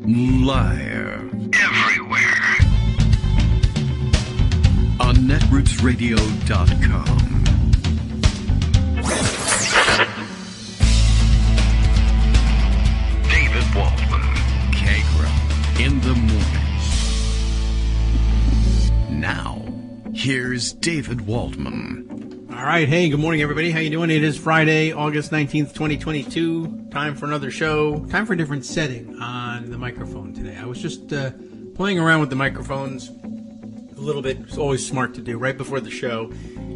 Live. Everywhere. On netrootsradio.com. David Waldman. Kagro. In the morning. Now, here's David Waldman. All right. Hey, good morning, everybody. How you doing? It is Friday, August 19th, 2022. Time for another show. Time for a different setting on the microphone today. I was just playing around with the microphones a little bit. It's always smart to do right before the show.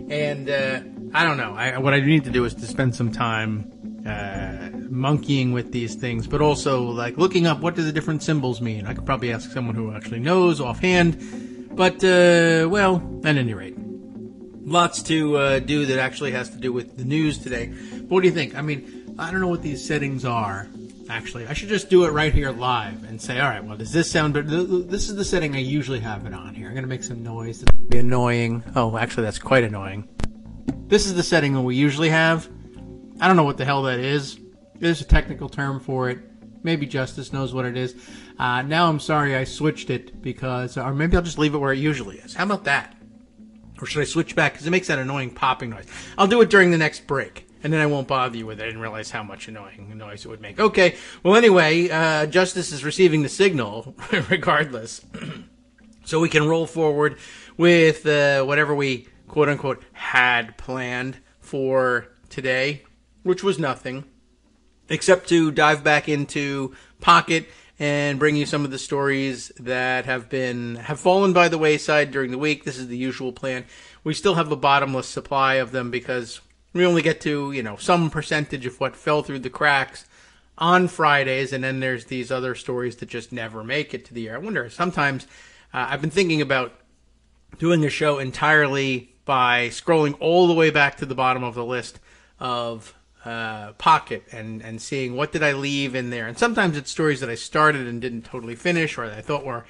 And I don't know. What I need to do is to spend some time monkeying with these things, but also like looking up what do the different symbols mean. I could probably ask someone who actually knows offhand. But, well, at any rate. Lots to do that actually has to do with the news today. But what do you think? I mean, I don't know what these settings are, actually. I should just do it right here live and say, all right, well, does this sound better? This is the setting I usually have it on here. I'm going to make some noise. It's going to be annoying. Oh, actually, that's quite annoying. This is the setting that we usually have. I don't know what the hell that is. There's a technical term for it. Maybe Justice knows what it is. Now I'm sorry I switched it because, or maybe I'll just leave it where it usually is. How about that? Or should I switch back? Because it makes that annoying popping noise. I'll do it during the next break, and then I won't bother you with it. I didn't realize how much annoying noise it would make. Okay, well, anyway, Justice is receiving the signal, regardless. So we can roll forward with whatever we, quote-unquote, had planned for today, which was nothing, except to dive back into Pocket and bring you some of the stories that have fallen by the wayside during the week. This is the usual plan. We still have a bottomless supply of them because we only get to, some percentage of what fell through the cracks on Fridays, and then there's these other stories that just never make it to the air. I wonder, sometimes I've been thinking about doing a show entirely by scrolling all the way back to the bottom of the list of Pocket and seeing what did I leave in there. And sometimes it's stories that I started and didn't totally finish or that I thought were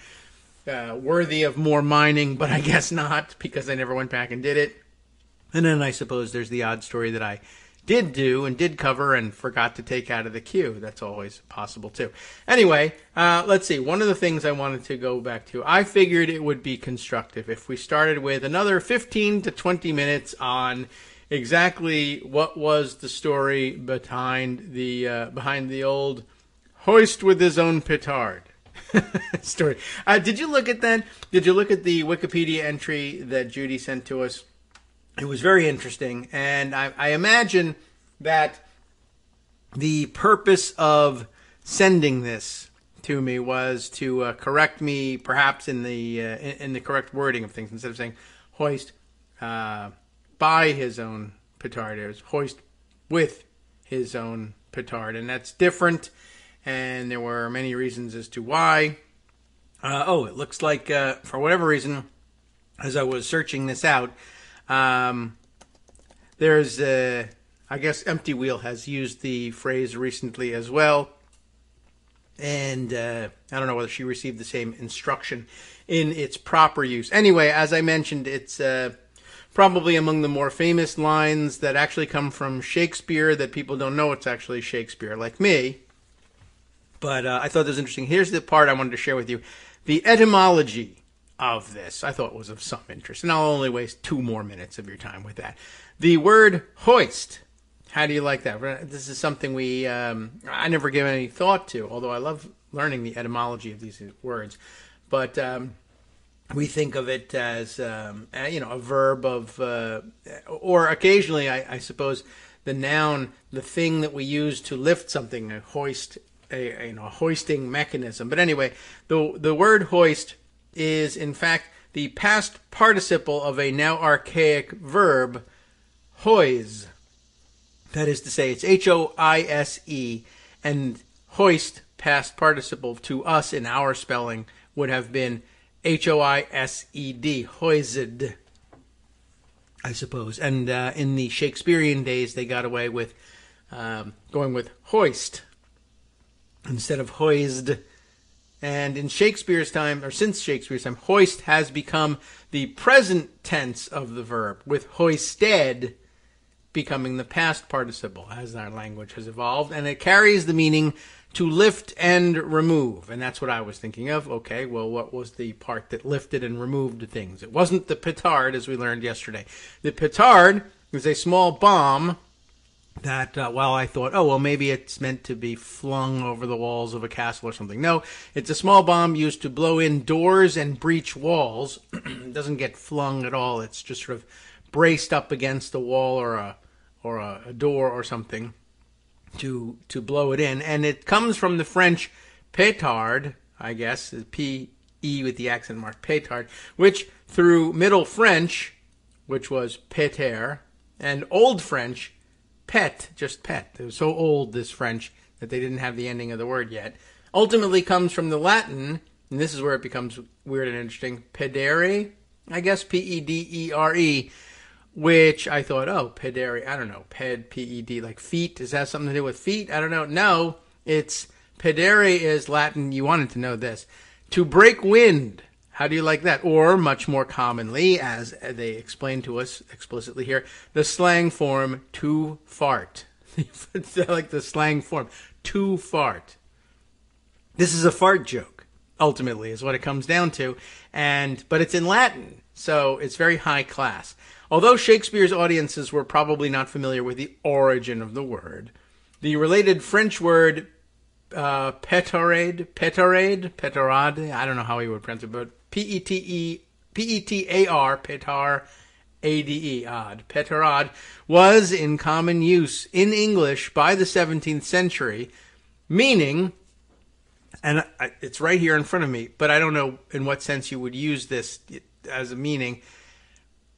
worthy of more mining, but I guess not because I never went back and did it. And then I suppose there's the odd story that I did do and did cover and forgot to take out of the queue. That's always possible too. Anyway, let's see. One of the things I wanted to go back to, I figured it would be constructive if we started with another 15 to 20 minutes on exactly what was the story behind the old hoist with his own petard story. Did you look at that? Did you look at the Wikipedia entry that Judy sent to us? It was very interesting, and I imagine that the purpose of sending this to me was to correct me, perhaps in the correct wording of things. Instead of saying hoist by his own petard, it was hoist with his own petard, and that's different, and there were many reasons as to why. It looks like, for whatever reason, as I was searching this out, there's, I guess Empty Wheel has used the phrase recently as well, and I don't know whether she received the same instruction in its proper use. Anyway, as I mentioned, it's probably among the more famous lines that actually come from Shakespeare that people don't know it's actually Shakespeare, like me. But I thought this was interesting. Here's the part I wanted to share with you. The etymology of this, I thought, was of some interest. And I'll only waste 2 more minutes of your time with that. The word hoist. How do you like that? This is something I never give any thought to, although I love learning the etymology of these words. But we think of it as, a verb of, or occasionally, I suppose, the noun, the thing that we use to lift something, a hoist, a hoisting mechanism. But anyway, the word hoist is, in fact, the past participle of a now archaic verb, hoise. That is to say, it's H-O-I-S-E, and hoist, past participle, to us in our spelling, would have been H-O-I-S-E-D, hoised, I suppose. And in the Shakespearean days, they got away with going with hoist instead of hoised. And in Shakespeare's time, or since Shakespeare's time, hoist has become the present tense of the verb, with hoisted becoming the past participle as our language has evolved, and it carries the meaning to lift and remove. And that's what I was thinking of. Okay, well, what was the part that lifted and removed things? It wasn't the petard, as we learned yesterday. The petard is a small bomb that, while I thought, oh, well, maybe it's meant to be flung over the walls of a castle or something. No, it's a small bomb used to blow in doors and breach walls. It doesn't get flung at all. It's just sort of braced up against a wall or a door or something to blow it in. And it comes from the French pétard, I guess, P-E with the accent mark, pétard, which through Middle French, which was péter, and Old French, pet, just pet. It was so old, this French, that they didn't have the ending of the word yet. Ultimately comes from the Latin, and this is where it becomes weird and interesting, pedere, I guess, P-E-D-E-R-E, which I thought, oh, pedere, I don't know, P-E-D, like feet, does that have something to do with feet? I don't know. No, it's, pedere is Latin, you wanted to know this, to break wind. How do you like that? Or, much more commonly, as they explain to us explicitly here, the slang form, to fart. Like the slang form, to fart. This is a fart joke, ultimately, is what it comes down to. But it's in Latin, so it's very high class. Although Shakespeare's audiences were probably not familiar with the origin of the word, the related French word pétarade, I don't know how he would pronounce it, but P-E-T-A-R, pétar, A-D-E, odd, pétarade, was in common use in English by the 17th century, meaning, and it's right here in front of me, but I don't know in what sense you would use this as a meaning,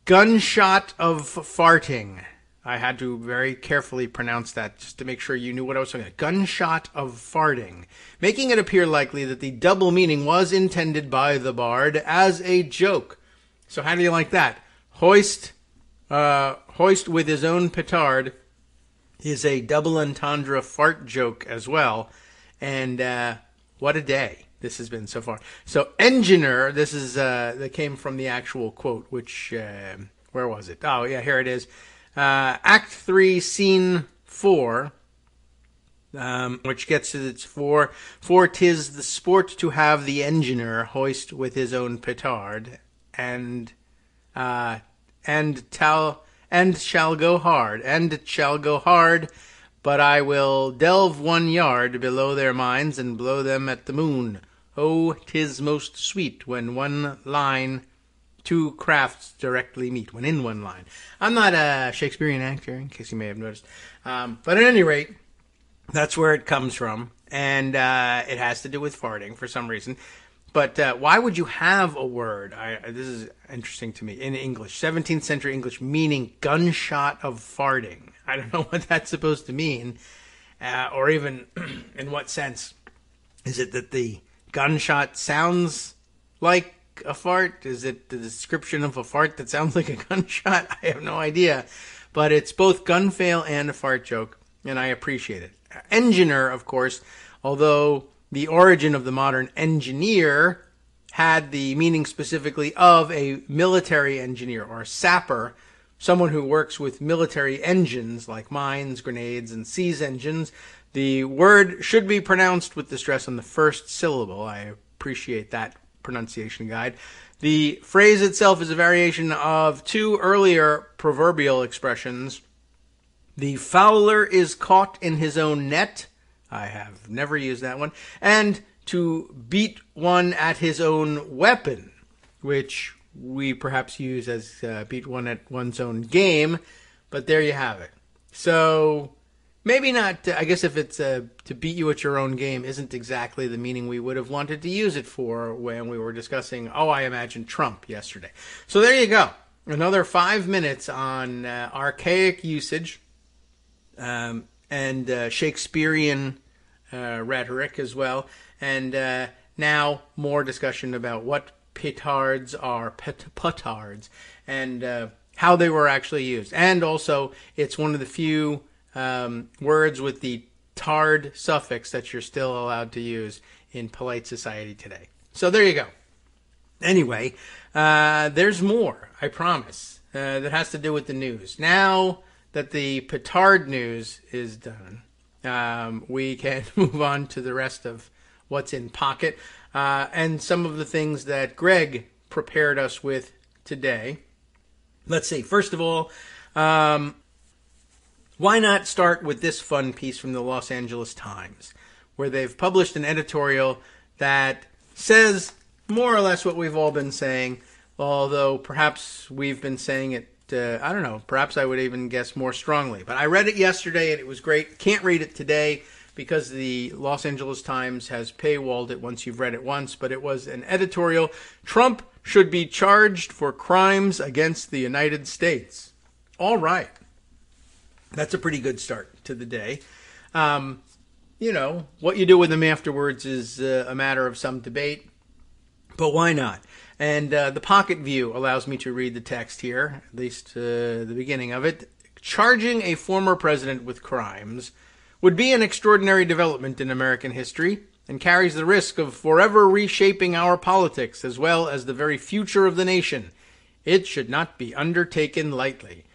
gunshot of farting. I had to very carefully pronounce that just to make sure you knew what I was talking about. Gunshot of farting. Making it appear likely that the double meaning was intended by the bard as a joke. So how do you like that? Hoist with his own petard is a double entendre fart joke as well. And what a day this has been so far. So engineer, this is that came from the actual quote, which, where was it? Oh, yeah, here it is. Act 3, Scene 4, which gets to its for 'tis the sport to have the engineer hoist with his own petard, and shall go hard, and it shall go hard, but I will delve 1 yard below their minds and blow them at the moon. Oh, 'tis most sweet when one line 2 crafts directly meet, when in one line. I'm not a Shakespearean actor, in case you may have noticed. But at any rate, that's where it comes from. And it has to do with farting for some reason. But why would you have a word, this is interesting to me, in English, 17th century English, meaning gunshot of farting? I don't know what that's supposed to mean, or even in what sense. Is it that the gunshot sounds like a fart? Is it the description of a fart that sounds like a gunshot? I have no idea. But it's both gun fail and a fart joke, and I appreciate it. Engineer, of course, although the origin of the modern engineer had the meaning specifically of a military engineer or sapper, someone who works with military engines like mines, grenades, and siege engines. The word should be pronounced with the stress on the first syllable. I appreciate that pronunciation guide. The phrase itself is a variation of 2 earlier proverbial expressions. The fowler is caught in his own net. I have never used that one. And to beat one at his own weapon, which we perhaps use as beat one at one's own game. But there you have it. So maybe not, I guess if it's to beat you at your own game isn't exactly the meaning we would have wanted to use it for when we were discussing, I imagine, Trump yesterday. So there you go. Another 5 minutes on archaic usage and Shakespearean rhetoric as well. And now more discussion about what petards are, petards, and how they were actually used. And also, it's one of the few words with the tard suffix that you're still allowed to use in polite society today. So there you go. Anyway, there's more, I promise, that has to do with the news. Now that the petard news is done, we can move on to the rest of what's in pocket and some of the things that Greg prepared us with today. Let's see. First of all, why not start with this fun piece from the Los Angeles Times, where they've published an editorial that says more or less what we've all been saying, although perhaps we've been saying it, I don't know, perhaps I would even guess more strongly. But I read it yesterday and it was great. Can't read it today because the Los Angeles Times has paywalled it once you've read it once, but it was an editorial. Trump should be charged for crimes against the United States. All right. That's a pretty good start to the day. You know, what you do with them afterwards is a matter of some debate, but why not? And the Pocket View allows me to read the text here, at least the beginning of it. Charging a former president with crimes would be an extraordinary development in American history and carries the risk of forever reshaping our politics as well as the very future of the nation. It should not be undertaken lightly.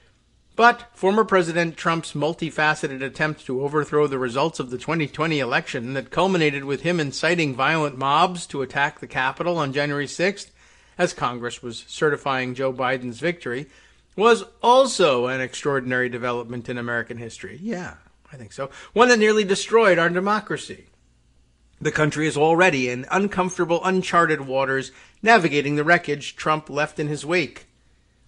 But former President Trump's multifaceted attempt to overthrow the results of the 2020 election that culminated with him inciting violent mobs to attack the Capitol on January 6th, as Congress was certifying Joe Biden's victory, was also an extraordinary development in American history. Yeah, I think so. One that nearly destroyed our democracy. The country is already in uncomfortable, uncharted waters, navigating the wreckage Trump left in his wake.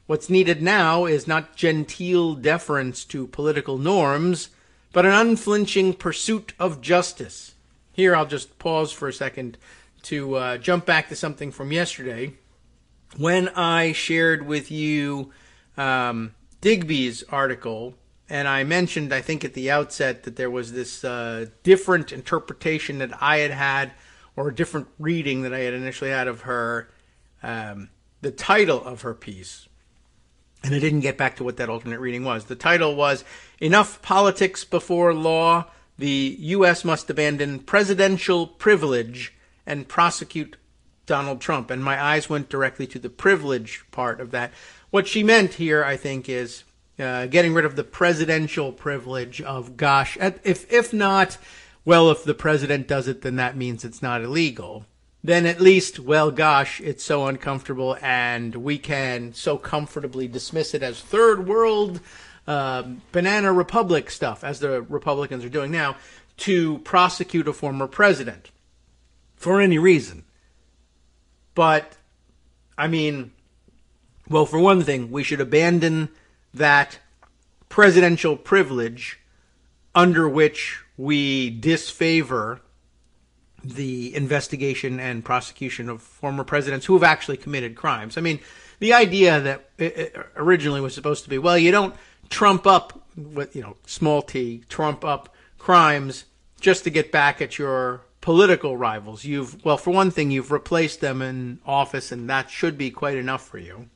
What's needed now is not genteel deference to political norms, but an unflinching pursuit of justice. Here, I'll just pause for a second to jump back to something from yesterday when I shared with you Digby's article, and I mentioned, I think at the outset, that there was this different interpretation that I had, or a different reading that I had initially had of her, the title of her piece. And I didn't get back to what that alternate reading was. The title was, Enough Politics Before Law, the U.S. Must Abandon Presidential Privilege and Prosecute Donald Trump. And my eyes went directly to the privilege part of that. What she meant here, I think, is getting rid of the presidential privilege of, gosh, if not, well, if the president does it, then that means it's not illegal. Then at least, well, gosh, it's so uncomfortable and we can so comfortably dismiss it as third world banana republic stuff, as the Republicans are doing now, to prosecute a former president for any reason. But, I mean, well, for one thing, we should abandon that presidential privilege under which we disfavor the investigation and prosecution of former presidents who have actually committed crimes. I mean, the idea that it originally was supposed to be, well, you don't trump up, with, small t, trump up crimes just to get back at your political rivals. Well, for one thing, you've replaced them in office, and that should be quite enough for you.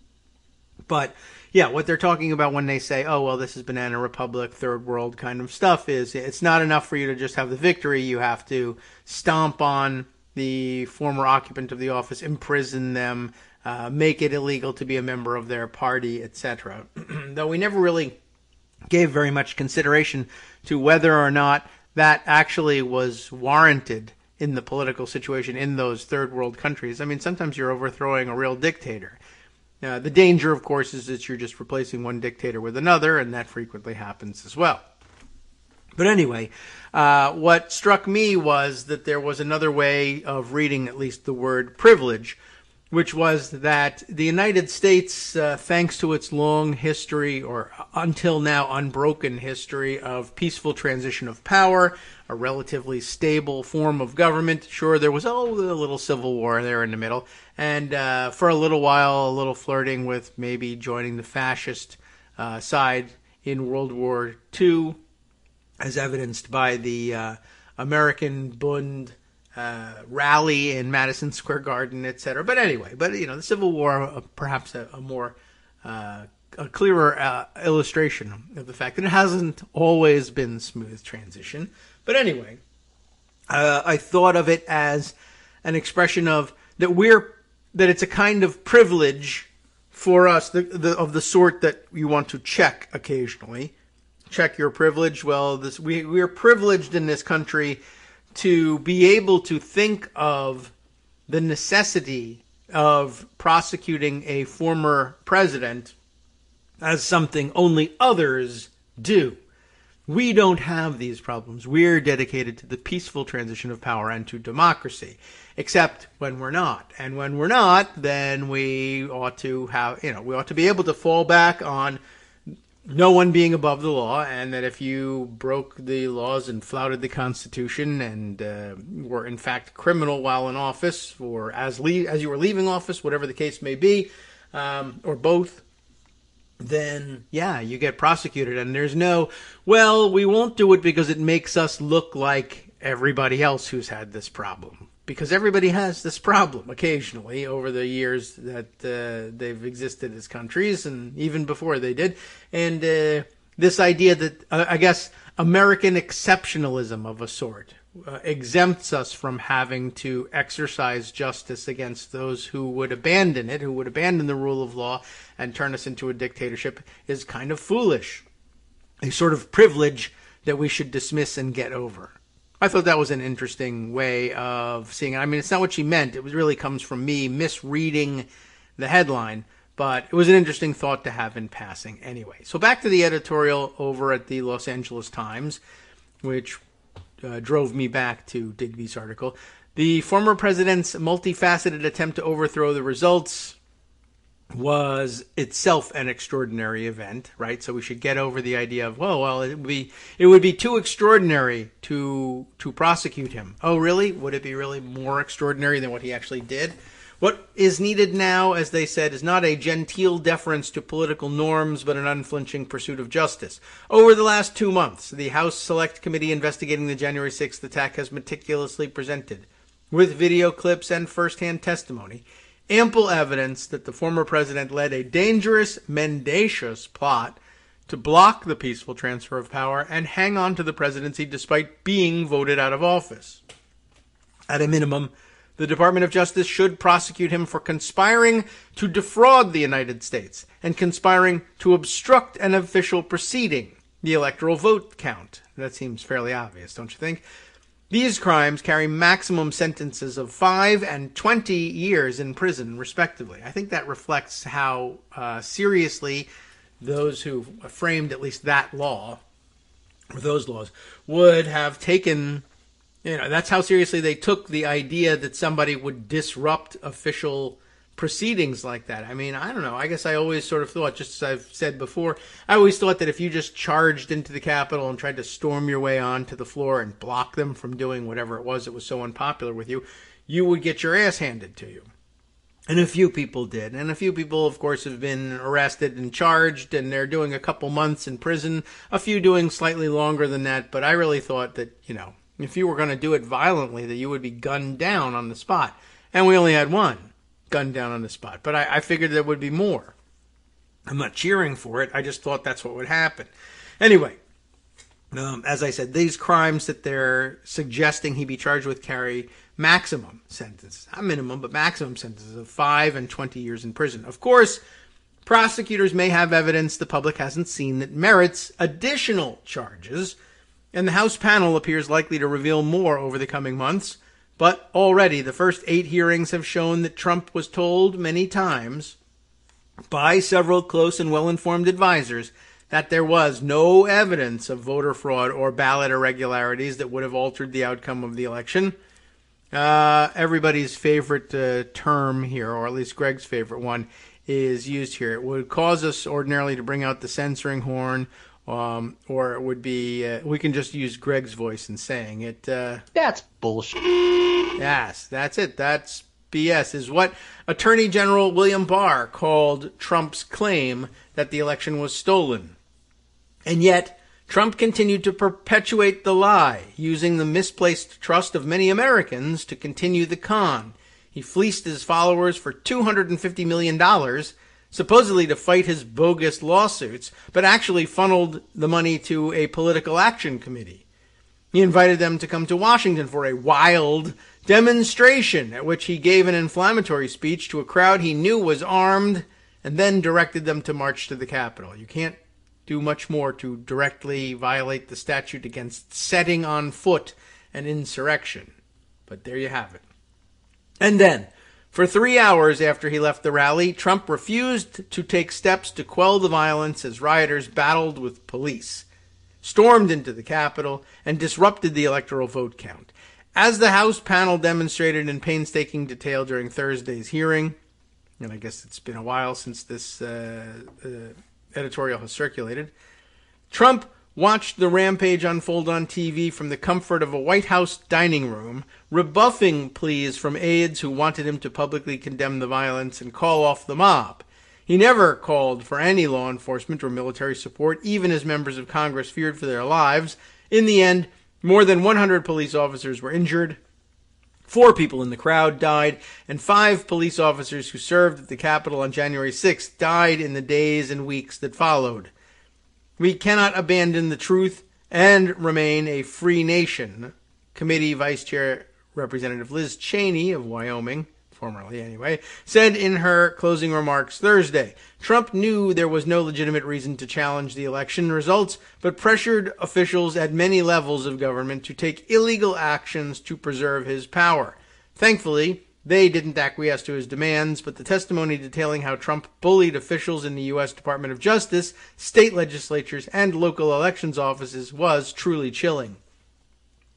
But yeah, what they're talking about when they say, oh, well, this is banana republic, third world kind of stuff, is it's not enough for you to just have the victory. You have to stomp on the former occupant of the office, imprison them, make it illegal to be a member of their party, etc. Though we never really gave very much consideration to whether or not that actually was warranted in the political situation in those third world countries. I mean, sometimes you're overthrowing a real dictator. The danger, of course, is that you're just replacing one dictator with another, and that frequently happens as well. But anyway, what struck me was that there was another way of reading at least the word privilege, which was that the United States, thanks to its long history, or until now unbroken history, of peaceful transition of power, a relatively stable form of government. Sure, there was a little civil war there in the middle, and for a little while, a little flirting with maybe joining the fascist side in World War II, as evidenced by the American Bund rally in Madison Square Garden, etc. But anyway, the Civil War, perhaps a more a clearer illustration of the fact that it hasn't always been smooth transition. But anyway, I thought of it as an expression of that it's a kind of privilege for us, of the sort that you want to check occasionally, check your privilege. Well, we are privileged in this country to be able to think of the necessity of prosecuting a former president as something only others do. We don't have these problems. We're dedicated to the peaceful transition of power and to democracy, except when we're not. And when we're not, then we ought to be able to fall back on no one being above the law, and that if you broke the laws and flouted the Constitution and were in fact criminal while in office, or as you were leaving office, whatever the case may be, or both, then yeah, you get prosecuted. And there's no, well, we won't do it because it makes us look like everybody else who's had this problem. Because everybody has this problem occasionally over the years that they've existed as countries, and even before they did. And this idea that, I guess, American exceptionalism of a sort exempts us from having to exercise justice against those who would abandon it, who would abandon the rule of law and turn us into a dictatorship, is kind of foolish. A sort of privilege that we should dismiss and get over. I thought that was an interesting way of seeing it. I mean, it's not what she meant. It really comes from me misreading the headline, but it was an interesting thought to have in passing anyway. So back to the editorial over at the Los Angeles Times, which drove me back to Digby's article. The former president's multifaceted attempt to overthrow the results was itself an extraordinary event, right? So we should get over the idea of, well, it would be too extraordinary to prosecute him. Oh, really? Would it be really more extraordinary than what he actually did? What is needed now, as they said, is not a genteel deference to political norms, but an unflinching pursuit of justice. Over the last 2 months, the House Select Committee investigating the January 6th attack has meticulously presented, with video clips and first-hand testimony, ample evidence that the former president led a dangerous, mendacious plot to block the peaceful transfer of power and hang on to the presidency despite being voted out of office. At a minimum, the Department of Justice should prosecute him for conspiring to defraud the United States and conspiring to obstruct an official proceeding, the electoral vote count. That seems fairly obvious, don't you think? These crimes carry maximum sentences of 5 and 20 years in prison, respectively. I think that reflects how seriously those who framed at least that law, or those laws, would have taken, that's how seriously they took the idea that somebody would disrupt official proceedings like that. I mean, I don't know. I guess I always sort of thought, just as I've said before, I always thought that if you just charged into the Capitol and tried to storm your way onto the floor and block them from doing whatever it was that was so unpopular with you, you would get your ass handed to you. And a few people did. And a few people, of course, have been arrested and charged, and they're doing a couple months in prison, a few doing slightly longer than that. But I really thought that, if you were going to do it violently, that you would be gunned down on the spot. And we only had one gunned down on the spot. But I figured there would be more. I'm not cheering for it. I just thought that's what would happen. Anyway, as I said, these crimes that they're suggesting he be charged with carry maximum sentences. Not minimum, but maximum sentences of 5 and 20 years in prison. Of course, prosecutors may have evidence the public hasn't seen that merits additional charges, and the House panel appears likely to reveal more over the coming months. But already the first 8 hearings have shown that Trump was told many times by several close and well-informed advisors that there was no evidence of voter fraud or ballot irregularities that would have altered the outcome of the election. Everybody's favorite term here, or at least Greg's favorite one, is used here. It would cause us ordinarily to bring out the censoring horn, or it would be, we can just use Greg's voice in saying it. That's bullshit. Yes, that's it. That's BS, is what Attorney General William Barr called Trump's claim that the election was stolen. And yet, Trump continued to perpetuate the lie, using the misplaced trust of many Americans to continue the con. He fleeced his followers for $250 million, supposedly to fight his bogus lawsuits, but actually funneled the money to a political action committee. He invited them to come to Washington for a wild demonstration, at which he gave an inflammatory speech to a crowd he knew was armed, and then directed them to march to the Capitol. You can't do much more to directly violate the statute against setting on foot an insurrection. But there you have it. And then, for 3 hours after he left the rally, Trump refused to take steps to quell the violence as rioters battled with police, stormed into the Capitol, and disrupted the electoral vote count. As the House panel demonstrated in painstaking detail during Thursday's hearing, and I guess it's been a while since this editorial has circulated, Trump watched the rampage unfold on TV from the comfort of a White House dining room, rebuffing pleas from aides who wanted him to publicly condemn the violence and call off the mob. He never called for any law enforcement or military support, even as members of Congress feared for their lives. In the end, more than 100 police officers were injured, 4 people in the crowd died, and 5 police officers who served at the Capitol on January 6th died in the days and weeks that followed. We cannot abandon the truth and remain a free nation, Committee Vice Chair Representative Liz Cheney of Wyoming, formerly anyway, said in her closing remarks Thursday. Trump knew there was no legitimate reason to challenge the election results, but pressured officials at many levels of government to take illegal actions to preserve his power. Thankfully, they didn't acquiesce to his demands, but the testimony detailing how Trump bullied officials in the U.S. Department of Justice, state legislatures, and local elections offices was truly chilling.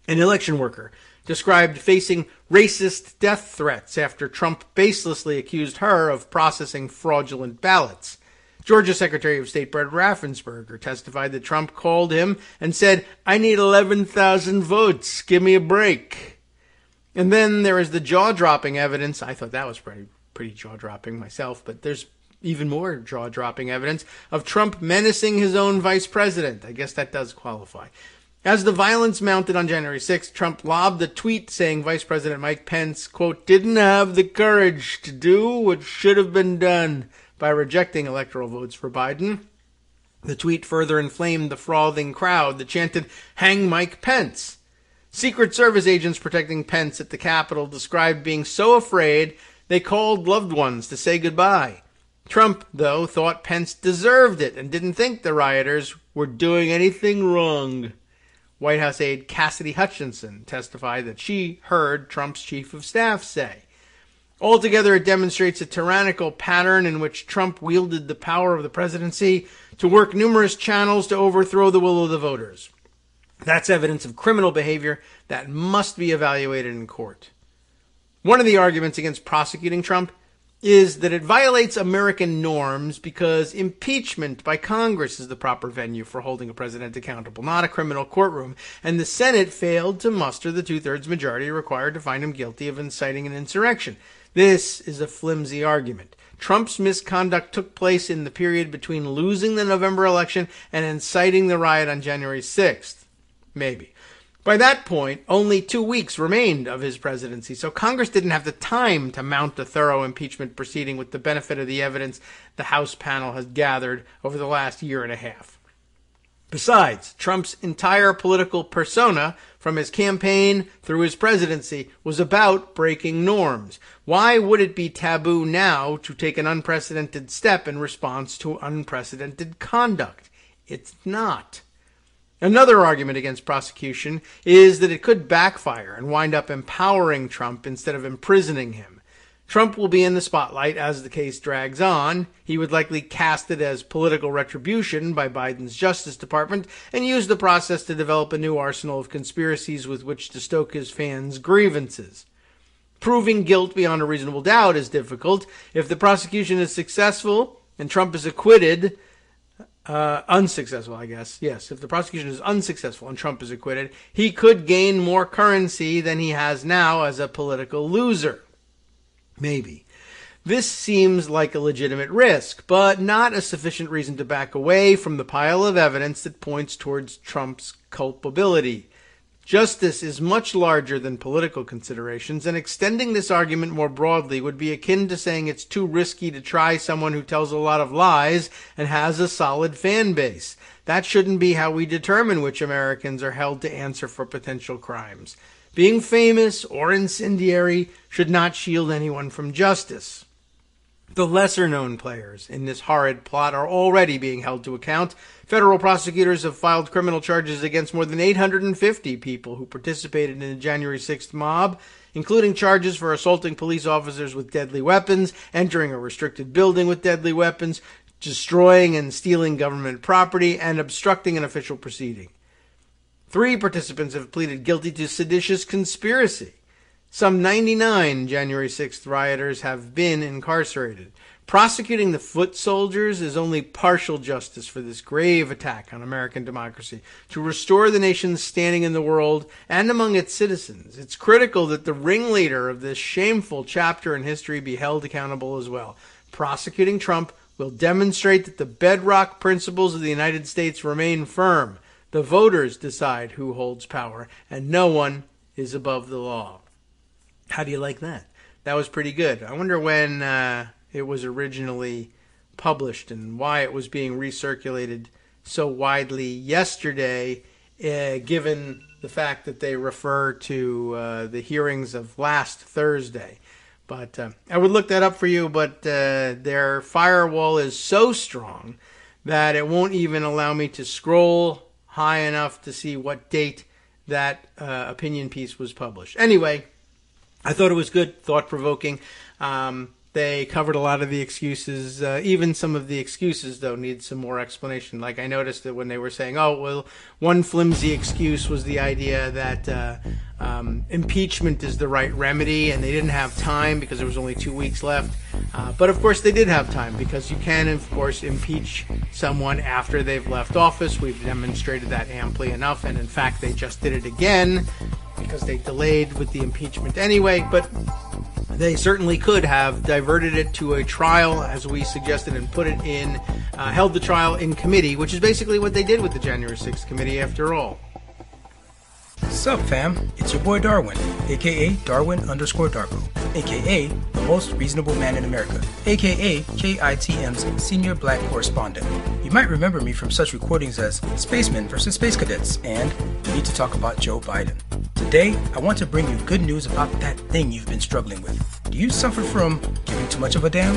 An election worker described facing racist death threats after Trump baselessly accused her of processing fraudulent ballots. Georgia Secretary of State Brett Raffensperger testified that Trump called him and said, "I need 11,000 votes. Give me a break." And then there is the jaw-dropping evidence. I thought that was pretty jaw-dropping myself, but there's even more jaw-dropping evidence of Trump menacing his own vice president. I guess that does qualify. As the violence mounted on January 6th, Trump lobbed a tweet saying Vice President Mike Pence, quote, didn't have the courage to do what should have been done by rejecting electoral votes for Biden. The tweet further inflamed the frothing crowd that chanted, "Hang Mike Pence." Secret Service agents protecting Pence at the Capitol described being so afraid they called loved ones to say goodbye. Trump, though, thought Pence deserved it and didn't think the rioters were doing anything wrong. White House aide Cassidy Hutchinson testified that she heard Trump's chief of staff say. Altogether, it demonstrates a tyrannical pattern in which Trump wielded the power of the presidency to work numerous channels to overthrow the will of the voters. That's evidence of criminal behavior that must be evaluated in court. One of the arguments against prosecuting Trump is that it violates American norms because impeachment by Congress is the proper venue for holding a president accountable, not a criminal courtroom, and the Senate failed to muster the 2/3 majority required to find him guilty of inciting an insurrection. This is a flimsy argument. Trump's misconduct took place in the period between losing the November election and inciting the riot on January 6th. Maybe. By that point, only 2 weeks remained of his presidency, so Congress didn't have the time to mount a thorough impeachment proceeding with the benefit of the evidence the House panel has gathered over the last year and a half. Besides, Trump's entire political persona, from his campaign through his presidency, was about breaking norms. Why would it be taboo now to take an unprecedented step in response to unprecedented conduct? It's not. Another argument against prosecution is that it could backfire and wind up empowering Trump instead of imprisoning him. Trump will be in the spotlight as the case drags on. He would likely cast it as political retribution by Biden's Justice Department and use the process to develop a new arsenal of conspiracies with which to stoke his fans' grievances. Proving guilt beyond a reasonable doubt is difficult. If the prosecution is successful and Trump is acquitted, unsuccessful, I guess. Yes, if the prosecution is unsuccessful and Trump is acquitted, he could gain more currency than he has now as a political loser. Maybe. This seems like a legitimate risk, but not a sufficient reason to back away from the pile of evidence that points towards Trump's culpability. Justice is much larger than political considerations, and extending this argument more broadly would be akin to saying it's too risky to try someone who tells a lot of lies and has a solid fan base. That shouldn't be how we determine which Americans are held to answer for potential crimes. Being famous or incendiary should not shield anyone from justice. The lesser-known players in this horrid plot are already being held to account. Federal prosecutors have filed criminal charges against more than 850 people who participated in the January 6th mob, including charges for assaulting police officers with deadly weapons, entering a restricted building with deadly weapons, destroying and stealing government property, and obstructing an official proceeding. 3 participants have pleaded guilty to seditious conspiracy. Some 99 January 6th rioters have been incarcerated. Prosecuting the foot soldiers is only partial justice for this grave attack on American democracy. To restore the nation's standing in the world and among its citizens, it's critical that the ringleader of this shameful chapter in history be held accountable as well. Prosecuting Trump will demonstrate that the bedrock principles of the United States remain firm. The voters decide who holds power, and no one is above the law. How do you like that? That was pretty good. I wonder when it was originally published and why it was being recirculated so widely yesterday, given the fact that they refer to the hearings of last Thursday. But I would look that up for you, but their firewall is so strong that it won't even allow me to scroll high enough to see what date that opinion piece was published. Anyway, I thought it was good, thought-provoking. They covered a lot of the excuses. Even some of the excuses, though, need some more explanation. Like I noticed that when they were saying, oh, well, one flimsy excuse was the idea that impeachment is the right remedy, and they didn't have time because there was only 2 weeks left. But, of course, they did have time because you can, of course, impeach someone after they've left office. We've demonstrated that amply enough, and, in fact, they just did it again because they delayed with the impeachment anyway, but they certainly could have diverted it to a trial, as we suggested, and put it in, held the trial in committee, which is basically what they did with the January 6th committee after all. Sup fam, it's your boy Darwin, aka Darwin_Darko, aka the most reasonable man in America, aka KITM's senior black correspondent. You might remember me from such recordings as Spacemen vs. Space Cadets and We Need to Talk About Joe Biden. Today, I want to bring you good news about that thing you've been struggling with. Do you suffer from giving too much of a damn?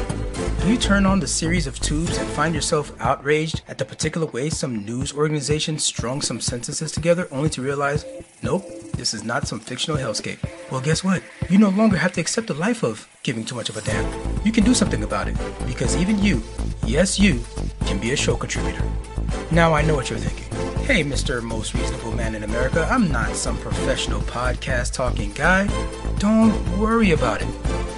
Do you turn on the series of tubes and find yourself outraged at the particular way some news organization strung some sentences together only to realize, nope, this is not some fictional hellscape? Well, guess what? You no longer have to accept the life of giving too much of a damn. You can do something about it, because even you, yes you, can be a show contributor. Now I know what you're thinking. Hey, Mr. Most Reasonable Man in America, I'm not some professional podcast talking guy. Don't worry about it.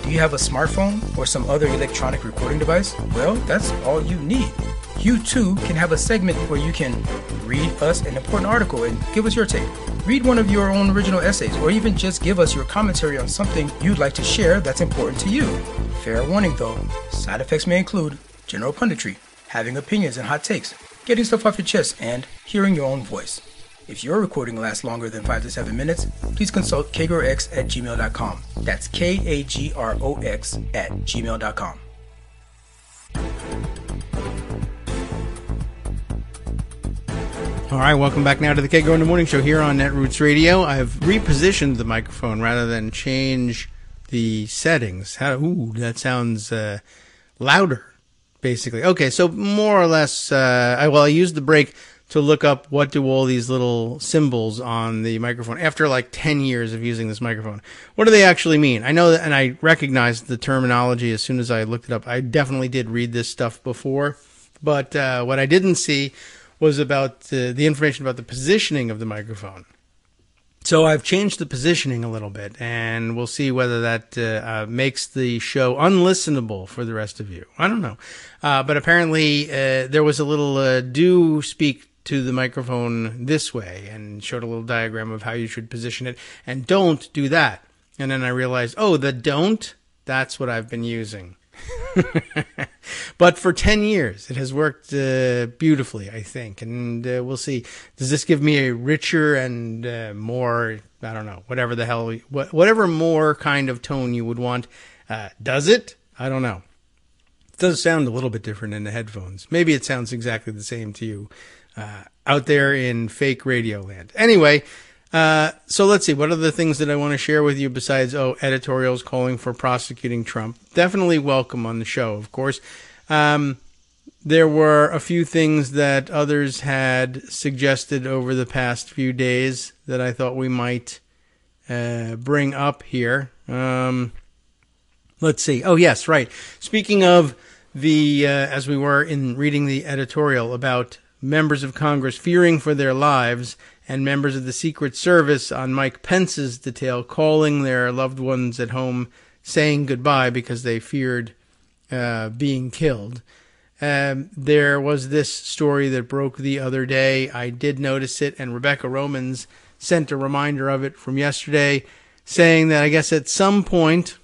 Do you have a smartphone or some other electronic recording device? Well, that's all you need. You too can have a segment where you can read us an important article and give us your take. Read one of your own original essays, or even just give us your commentary on something you'd like to share that's important to you. Fair warning though, side effects may include general punditry, having opinions and hot takes, getting stuff off your chest, and hearing your own voice. If your recording lasts longer than 5 to 7 minutes, please consult kagrox@gmail.com. That's KAGROX@gmail.com. All right, welcome back now to the Kagro in the Morning Show here on Netroots Radio. I've repositioned the microphone rather than change the settings. That sounds louder, basically. Okay, so more or less, I used the break to look up what do all these little symbols on the microphone after like 10 years of using this microphone. What do they actually mean? I know that, and I recognized the terminology as soon as I looked it up. I definitely did read this stuff before, but what I didn't see was about the information about the positioning of the microphone. So I've changed the positioning a little bit, and we'll see whether that makes the show unlistenable for the rest of you. I don't know. But apparently there was a little do speak to the microphone this way, and showed a little diagram of how you should position it, and don't do that. And then I realized, the don't, that's what I've been using. But for 10 years, it has worked beautifully, I think. And we'll see. Does this give me a richer and more, I don't know, whatever more kind of tone you would want? Does it? I don't know. It does sound a little bit different in the headphones. Maybe it sounds exactly the same to you out there in fake radio land. Anyway, So let's see. What other things that I want to share with you besides, editorials calling for prosecuting Trump? Definitely welcome on the show, of course. There were a few things that others had suggested over the past few days that I thought we might bring up here. Let's see. Oh, yes, right. Speaking of the, as we were in reading the editorial about members of Congress fearing for their lives and members of the Secret Service on Mike Pence's detail calling their loved ones at home saying goodbye because they feared being killed. There was this story that broke the other day. I did notice it, and Rebecca Romans sent a reminder of it from yesterday, saying that I guess at some point,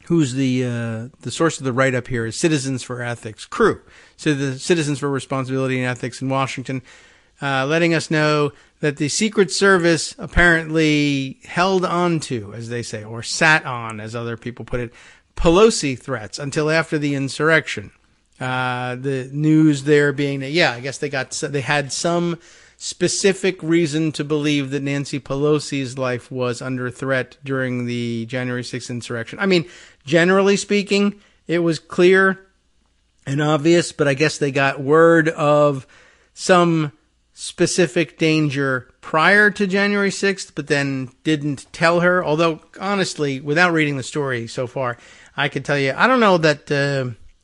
who's the source of the write-up here is Citizens for Ethics, CREW, so the Citizens for Responsibility and Ethics in Washington, letting us know that the Secret Service apparently held on to, as they say, or sat on, as other people put it, Pelosi threats until after the insurrection. The news there being that, I guess they had some specific reason to believe that Nancy Pelosi's life was under threat during the January 6th insurrection. I mean, generally speaking, it was clear and obvious, but I guess they got word of some specific danger prior to January 6th, but then didn't tell her. Although, honestly, without reading the story so far, I could tell you, I don't know that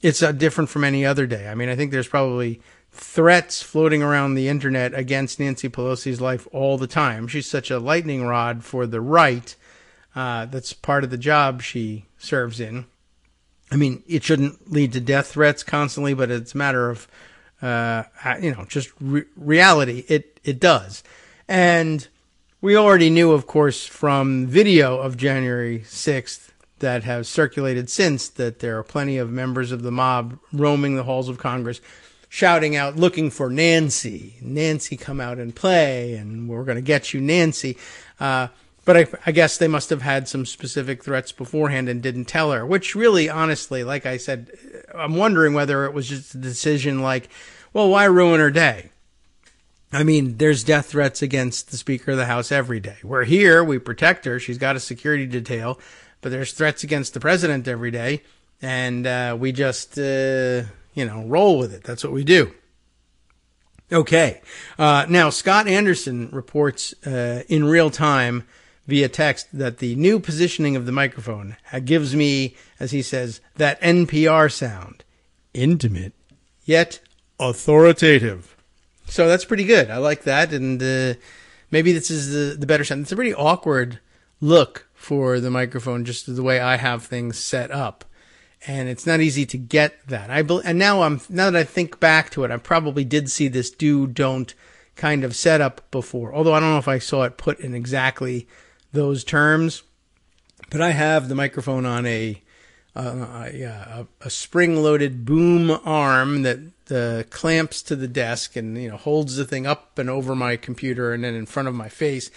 it's different from any other day. I mean, I think there's probably threats floating around the internet against Nancy Pelosi's life all the time. She's such a lightning rod for the right. That's part of the job she serves in. I mean, it shouldn't lead to death threats constantly, but it's a matter of, just reality. It does. And we already knew, of course, from video of January 6th that have circulated since that there are plenty of members of the mob roaming the halls of Congress, shouting out, looking for Nancy. Nancy, come out and play, and we're going to get you, Nancy. But I guess they must have had some specific threats beforehand and didn't tell her, which really, honestly, like I said, I'm wondering whether it was just a decision like, well, why ruin her day? I mean, there's death threats against the Speaker of the House every day. We're here, we protect her, she's got a security detail, but there's threats against the president every day, and we just, roll with it. That's what we do. Okay. Now, Scott Anderson reports in real time via text that the new positioning of the microphone gives me, as he says, that NPR sound. Intimate, yet authoritative. So that's pretty good. I like that, and maybe this is the better sound. It's a pretty awkward look for the microphone, just the way I have things set up. And it's not easy to get that. And now that I think back to it, I probably did see this do-don't kind of setup before. Although I don't know if I saw it put in exactly those terms. But I have the microphone on a spring-loaded boom arm that clamps to the desk and holds the thing up and over my computer and then in front of my face.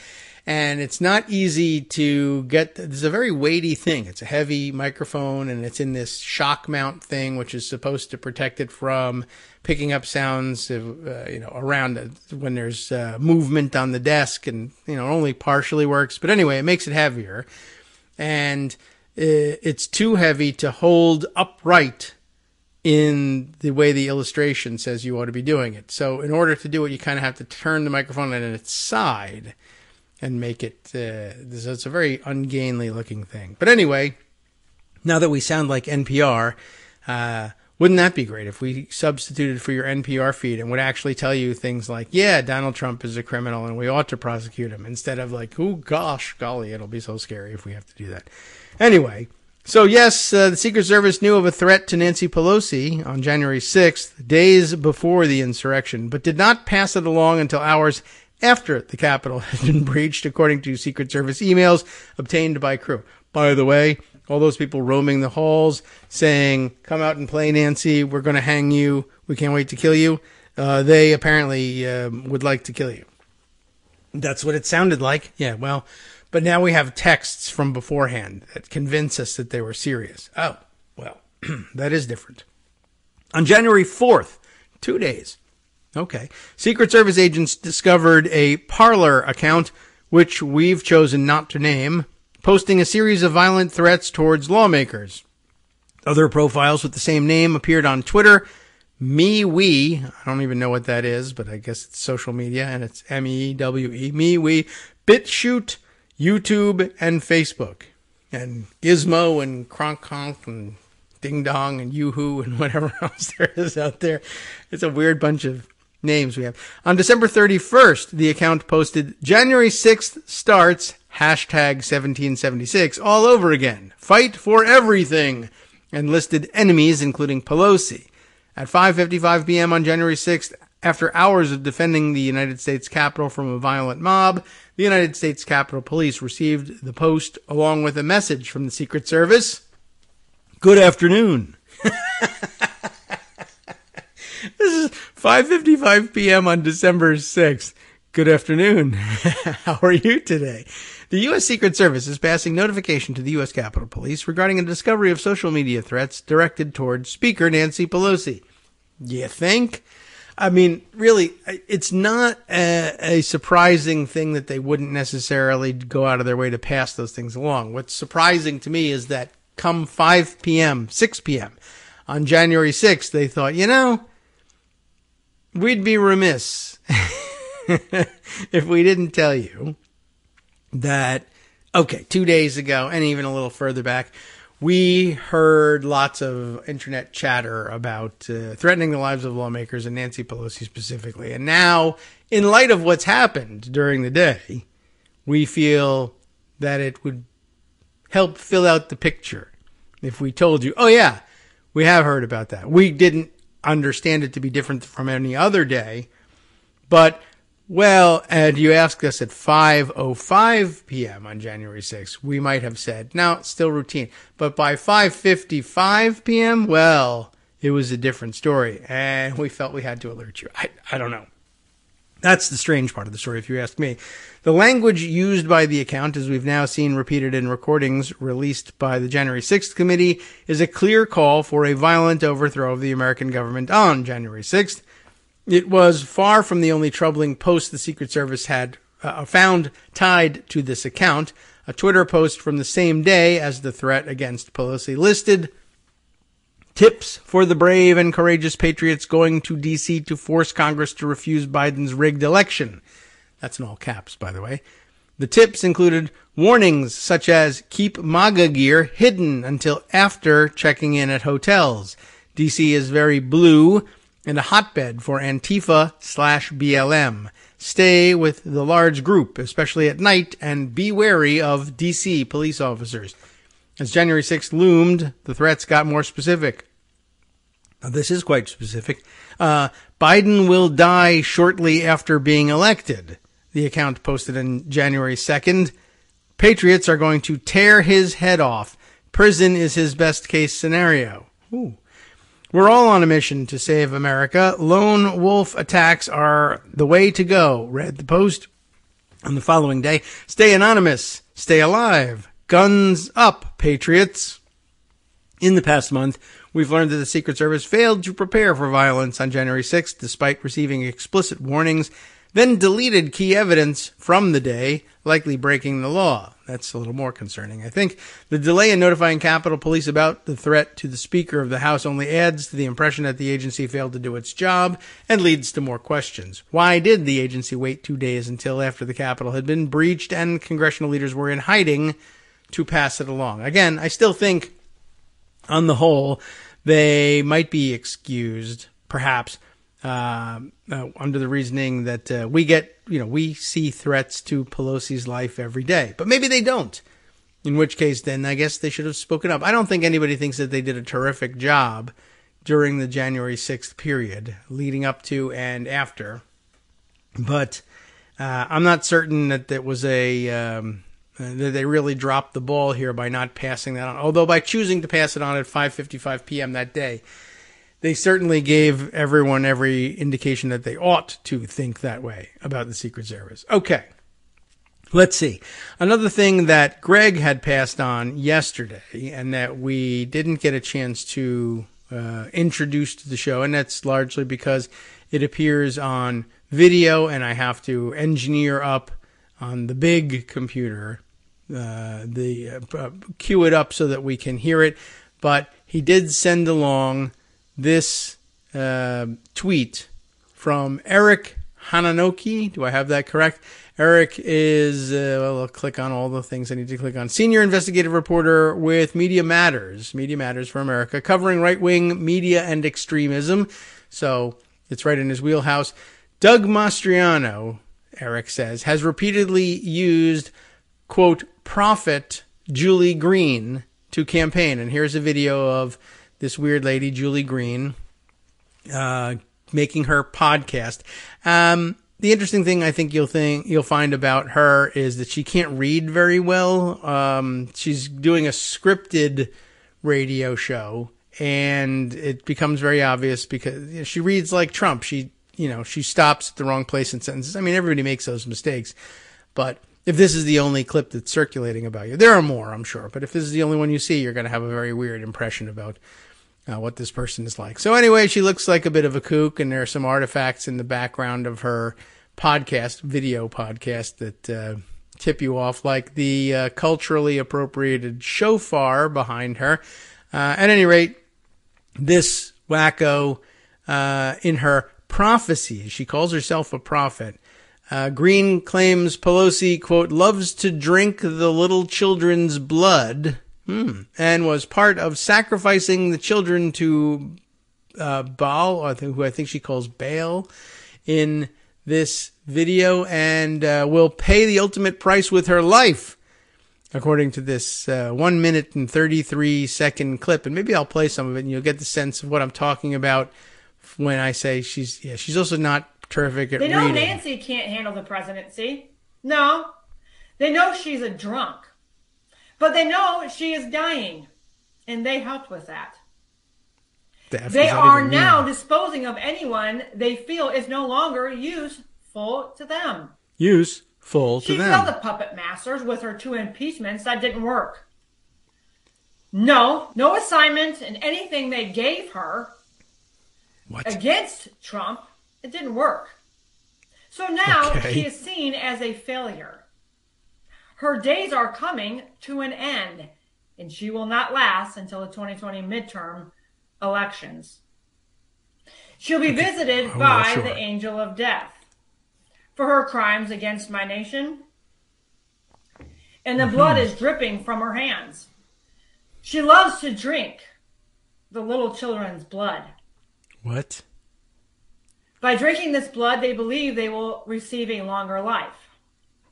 And it's not easy to get. It's a very weighty thing. It's a heavy microphone, and it's in this shock mount thing, which is supposed to protect it from picking up sounds, around when there's movement on the desk, and only partially works. But anyway, it makes it heavier, and it's too heavy to hold upright in the way the illustration says you ought to be doing it. So in order to do it, you kind of have to turn the microphone on its side and make it, it's a very ungainly looking thing. But anyway, now that we sound like NPR, wouldn't that be great if we substituted for your NPR feed and would actually tell you things like, yeah, Donald Trump is a criminal and we ought to prosecute him, instead of like, oh gosh, golly, it'll be so scary if we have to do that. Anyway, so yes, the Secret Service knew of a threat to Nancy Pelosi on January 6th, days before the insurrection, but did not pass it along until hours after the Capitol had been breached, according to Secret Service emails obtained by CREW. By the way, all those people roaming the halls saying, come out and play, Nancy, we're going to hang you, we can't wait to kill you, they apparently would like to kill you. That's what it sounded like. Yeah, well, but now we have texts from beforehand that convince us that they were serious. Oh, well, that is different. On January 4th, 2 days. Okay. Secret Service agents discovered a Parler account which we've chosen not to name, posting a series of violent threats towards lawmakers. Other profiles with the same name appeared on Twitter, MeWe, I don't even know what that is, but I guess it's social media, and it's MEWE, MeWe, BitChute, YouTube, and Facebook, and Gizmo, and Kronk, and Ding Dong, and Yoo-Hoo, and whatever else there is out there. It's a weird bunch of names we have. On December 31st, the account posted, January 6th starts, hashtag 1776, all over again. Fight for everything, and listed enemies, including Pelosi. At 5:55 p.m. on January 6th, after hours of defending the United States Capitol from a violent mob, the United States Capitol Police received the post along with a message from the Secret Service. Good afternoon. This is 5:55 p.m. on December 6th. Good afternoon. How are you today? The U.S. Secret Service is passing notification to the U.S. Capitol Police regarding a discovery of social media threats directed towards Speaker Nancy Pelosi. You think? I mean, really, it's not a surprising thing that they wouldn't necessarily go out of their way to pass those things along. What's surprising to me is that come 5 p.m., 6 p.m. on January 6th, they thought, we'd be remiss if we didn't tell you that, 2 days ago, and even a little further back, we heard lots of internet chatter about threatening the lives of lawmakers and Nancy Pelosi specifically. And now, in light of what's happened during the day, we feel that it would help fill out the picture if we told you, we have heard about that. We didn't understand it to be different from any other day, but and you asked us at 5:05 p.m. on January 6th, we might have said, no, it's still routine. But by 5:55 p.m., it was a different story, and we felt we had to alert you. I don't know. That's the strange part of the story, if you ask me. The language used by the account, as we've now seen repeated in recordings released by the January 6th committee, is a clear call for a violent overthrow of the American government on January 6th. It was far from the only troubling post the Secret Service had found tied to this account. A Twitter post from the same day as the threat against Pelosi listed tips for the brave and courageous patriots going to D.C. to force Congress to refuse Biden's rigged election. That's in all caps, by the way. The tips included warnings such as keep MAGA gear hidden until after checking in at hotels. D.C. is very blue and a hotbed for Antifa/BLM. Stay with the large group, especially at night, and be wary of D.C. police officers. As January 6th loomed, the threats got more specific. Now, this is quite specific. Biden will die shortly after being elected. The account posted on January 2nd. Patriots are going to tear his head off. Prison is his best case scenario. Ooh. We're all on a mission to save America. Lone wolf attacks are the way to go, read the post. On the following day, stay anonymous, stay alive, guns up, patriots. In the past month, we've learned that the Secret Service failed to prepare for violence on January 6th, despite receiving explicit warnings, then deleted key evidence from the day, likely breaking the law. That's a little more concerning, I think. The delay in notifying Capitol Police about the threat to the Speaker of the House only adds to the impression that the agency failed to do its job and leads to more questions. Why did the agency wait 2 days until after the Capitol had been breached and congressional leaders were in hiding to pass it along? Again, I still think, on the whole, they might be excused, perhaps, under the reasoning that we see threats to Pelosi's life every day. But maybe they don't. In which case, then, I guess they should have spoken up. I don't think anybody thinks that they did a terrific job during the January 6th period, leading up to and after. But I'm not certain that it was that they really dropped the ball here by not passing that on. Although by choosing to pass it on at 5:55 p.m. that day, they certainly gave everyone every indication that they ought to think that way about the Secret Service. Okay, let's see. Another thing that Greg had passed on yesterday and that we didn't get a chance to introduce to the show, and that's largely because it appears on video and I have to engineer up on the big computer, cue it up so that we can hear it. But he did send along this tweet from Eric Hananoki. Do I have that correct? Eric is, I'll click on all the things I need to click on. Senior investigative reporter with Media Matters for America, covering right-wing media and extremism. So it's right in his wheelhouse. Doug Mastriano, Eric says, has repeatedly used, quote, prophet Julie Green to campaign. And here's a video of this weird lady, Julie Green, making her podcast. The interesting thing I think you'll find about her is that she can't read very well. She's doing a scripted radio show, and it becomes very obvious because she reads like Trump. She stops at the wrong place in sentences. I mean, everybody makes those mistakes, but if this is the only clip that's circulating about you, there are more, I'm sure, but if this is the only one you see, you're going to have a very weird impression about what this person is like. So anyway, she looks like a bit of a kook, and there are some artifacts in the background of her video podcast that tip you off, like the culturally appropriated shofar behind her. At any rate, this wacko, in her prophecy, she calls herself a prophet. Green claims Pelosi, quote, loves to drink the little children's blood, and was part of sacrificing the children to Baal, who I think she calls Baal, in this video, and will pay the ultimate price with her life, according to this 1 minute and 33-second clip. And maybe I'll play some of it, and you'll get the sense of what I'm talking about when I say she's also not terrific at reading. They know Nancy can't handle the presidency. No. They know she's a drunk. But they know she is dying. And they helped with that. They are now disposing of anyone they feel is no longer useful to them. Useful to them. She failed the puppet masters with her 2 impeachments. That didn't work. No assignment in anything they gave her against Trump. It didn't work. So now she is seen as a failure. Her days are coming to an end, and she will not last until the 2020 midterm elections. She'll be visited by the angel of death for her crimes against my nation, and the blood is dripping from her hands. She loves to drink the little children's blood. What? By drinking this blood, they believe they will receive a longer life.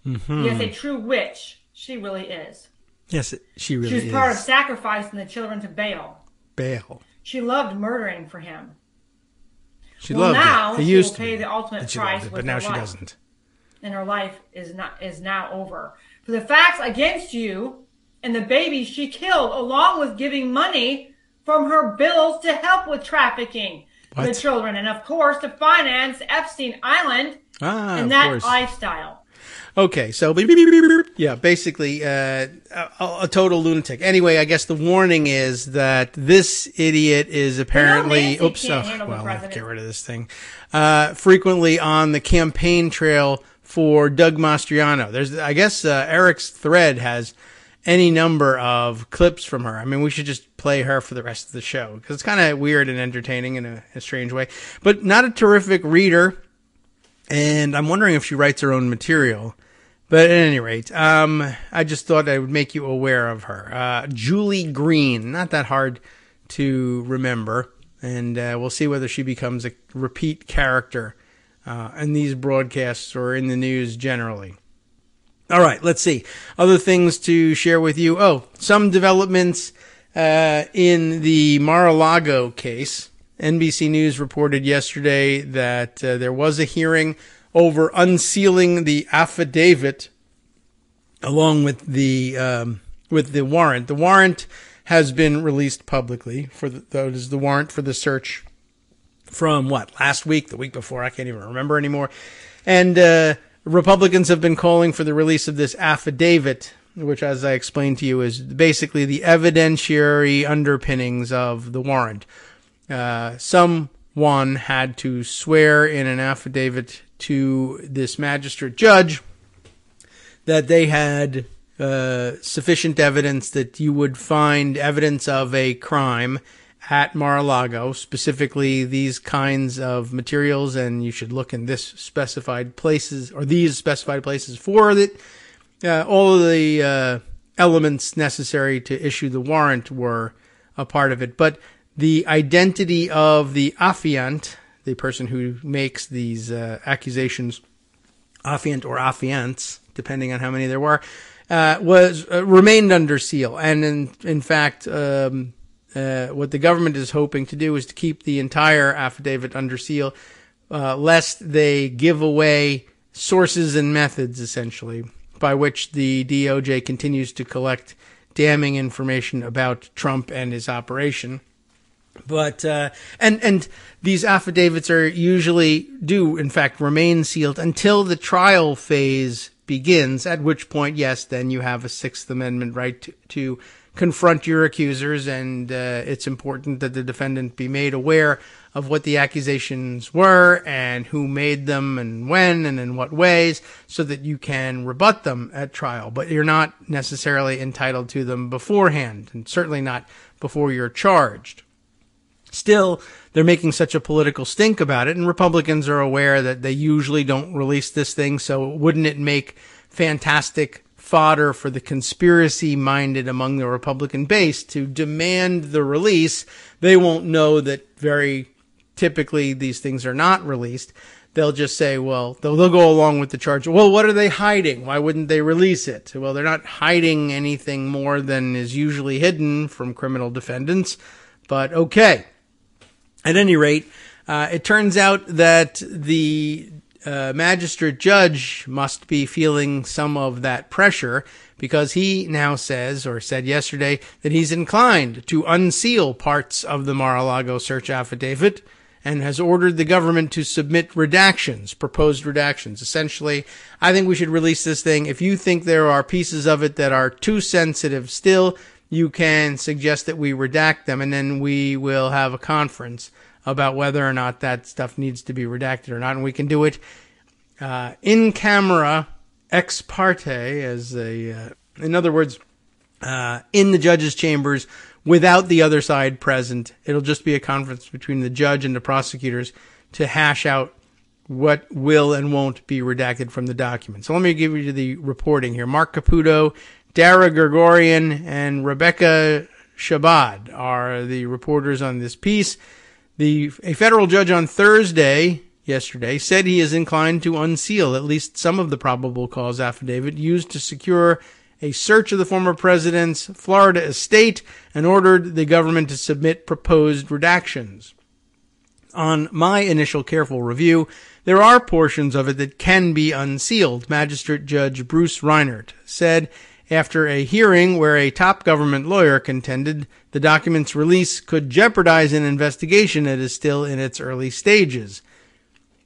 Yes, a true witch. She really is. Yes, she really is. She was part of sacrificing the children to Baal. Baal. She loved murdering for him. She loved it. She will pay the ultimate price with but now she life. doesn't. And her life is now over. For the facts against you and the baby she killed, along with giving money from her bills to help with trafficking the children, and of course to finance Epstein Island and that lifestyle. Okay, so yeah, basically a total lunatic. Anyway, I guess the warning is that this idiot is apparently get rid of this thing. Frequently on the campaign trail for Doug Mastriano. I guess Eric's thread has any number of clips from her. I mean, we should just play her for the rest of the show because it's kind of weird and entertaining in a strange way, but not a terrific reader. And I'm wondering if she writes her own material. But at any rate, I just thought I would make you aware of her. Julie Green, not that hard to remember. And we'll see whether she becomes a repeat character in these broadcasts or in the news generally. All right, let's see. Other things to share with you. Some developments in the Mar-a-Lago case. NBC News reported yesterday that there was a hearing over unsealing the affidavit along with the warrant. The warrant has been released publicly that is the warrant for the search from last week, the week before, I can't even remember anymore. And Republicans have been calling for the release of this affidavit, which, as I explained to you, is basically the evidentiary underpinnings of the warrant. Someone had to swear in an affidavit to this magistrate judge that they had sufficient evidence that you would find evidence of a crime at Mar-a-Lago, specifically these kinds of materials, and you should look in this specified places or these specified places for it. All of the elements necessary to issue the warrant were a part of it, but the identity of the affiant, the person who makes these accusations, affiant or affiants, depending on how many there were, was remained under seal. And in fact, what the government is hoping to do is to keep the entire affidavit under seal, lest they give away sources and methods, essentially, by which the DOJ continues to collect damning information about Trump and his operation. But and these affidavits are usually do in fact remain sealed until the trial phase begins, at which point, yes, then you have a Sixth Amendment right to confront your accusers, and it's important that the defendant be made aware of what the accusations were and who made them and when and in what ways, so that you can rebut them at trial. But you're not necessarily entitled to them beforehand, and certainly not before you're charged. Still, they're making such a political stink about it, and Republicans are aware that they usually don't release this thing, so wouldn't it make fantastic fodder for the conspiracy-minded among the Republican base to demand the release? They won't know that very typically these things are not released. They'll just say, well, they'll go along with the charge. Well, what are they hiding? Why wouldn't they release it? Well, they're not hiding anything more than is usually hidden from criminal defendants, but okay. At any rate, it turns out that the magistrate judge must be feeling some of that pressure, because he now says, or said yesterday, that he's inclined to unseal parts of the Mar-a-Lago search affidavit and has ordered the government to submit redactions, proposed redactions. Essentially, I think we should release this thing. If you think there are pieces of it that are too sensitive still, you can suggest that we redact them, and then we will have a conference about whether or not that stuff needs to be redacted or not. And we can do it in camera, ex parte, in other words, in the judge's chambers without the other side present. It'll just be a conference between the judge and the prosecutors to hash out what will and won't be redacted from the document. So let me give you the reporting here. Mark Caputo, Dara Gregorian, and Rebecca Shabbat are the reporters on this piece. A federal judge on yesterday, said he is inclined to unseal at least some of the probable cause affidavit used to secure a search of the former president's Florida estate and ordered the government to submit proposed redactions. On my initial careful review, there are portions of it that can be unsealed, Magistrate Judge Bruce Reinert said after a hearing where a top government lawyer contended the document's release could jeopardize an investigation that is still in its early stages.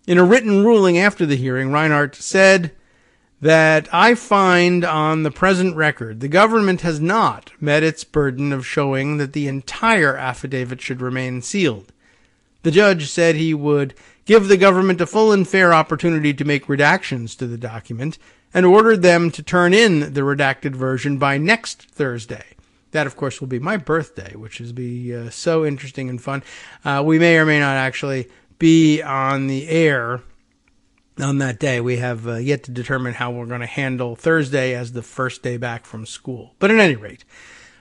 In a written ruling after the hearing, Reinhardt said that I find on the present record the government has not met its burden of showing that the entire affidavit should remain sealed. The judge said he would give the government a full and fair opportunity to make redactions to the document and ordered them to turn in the redacted version by next Thursday. That, of course, will be my birthday, which will be so interesting and fun. We may or may not actually be on the air on that day. We have yet to determine how we're going to handle Thursday as the first day back from school. But at any rate,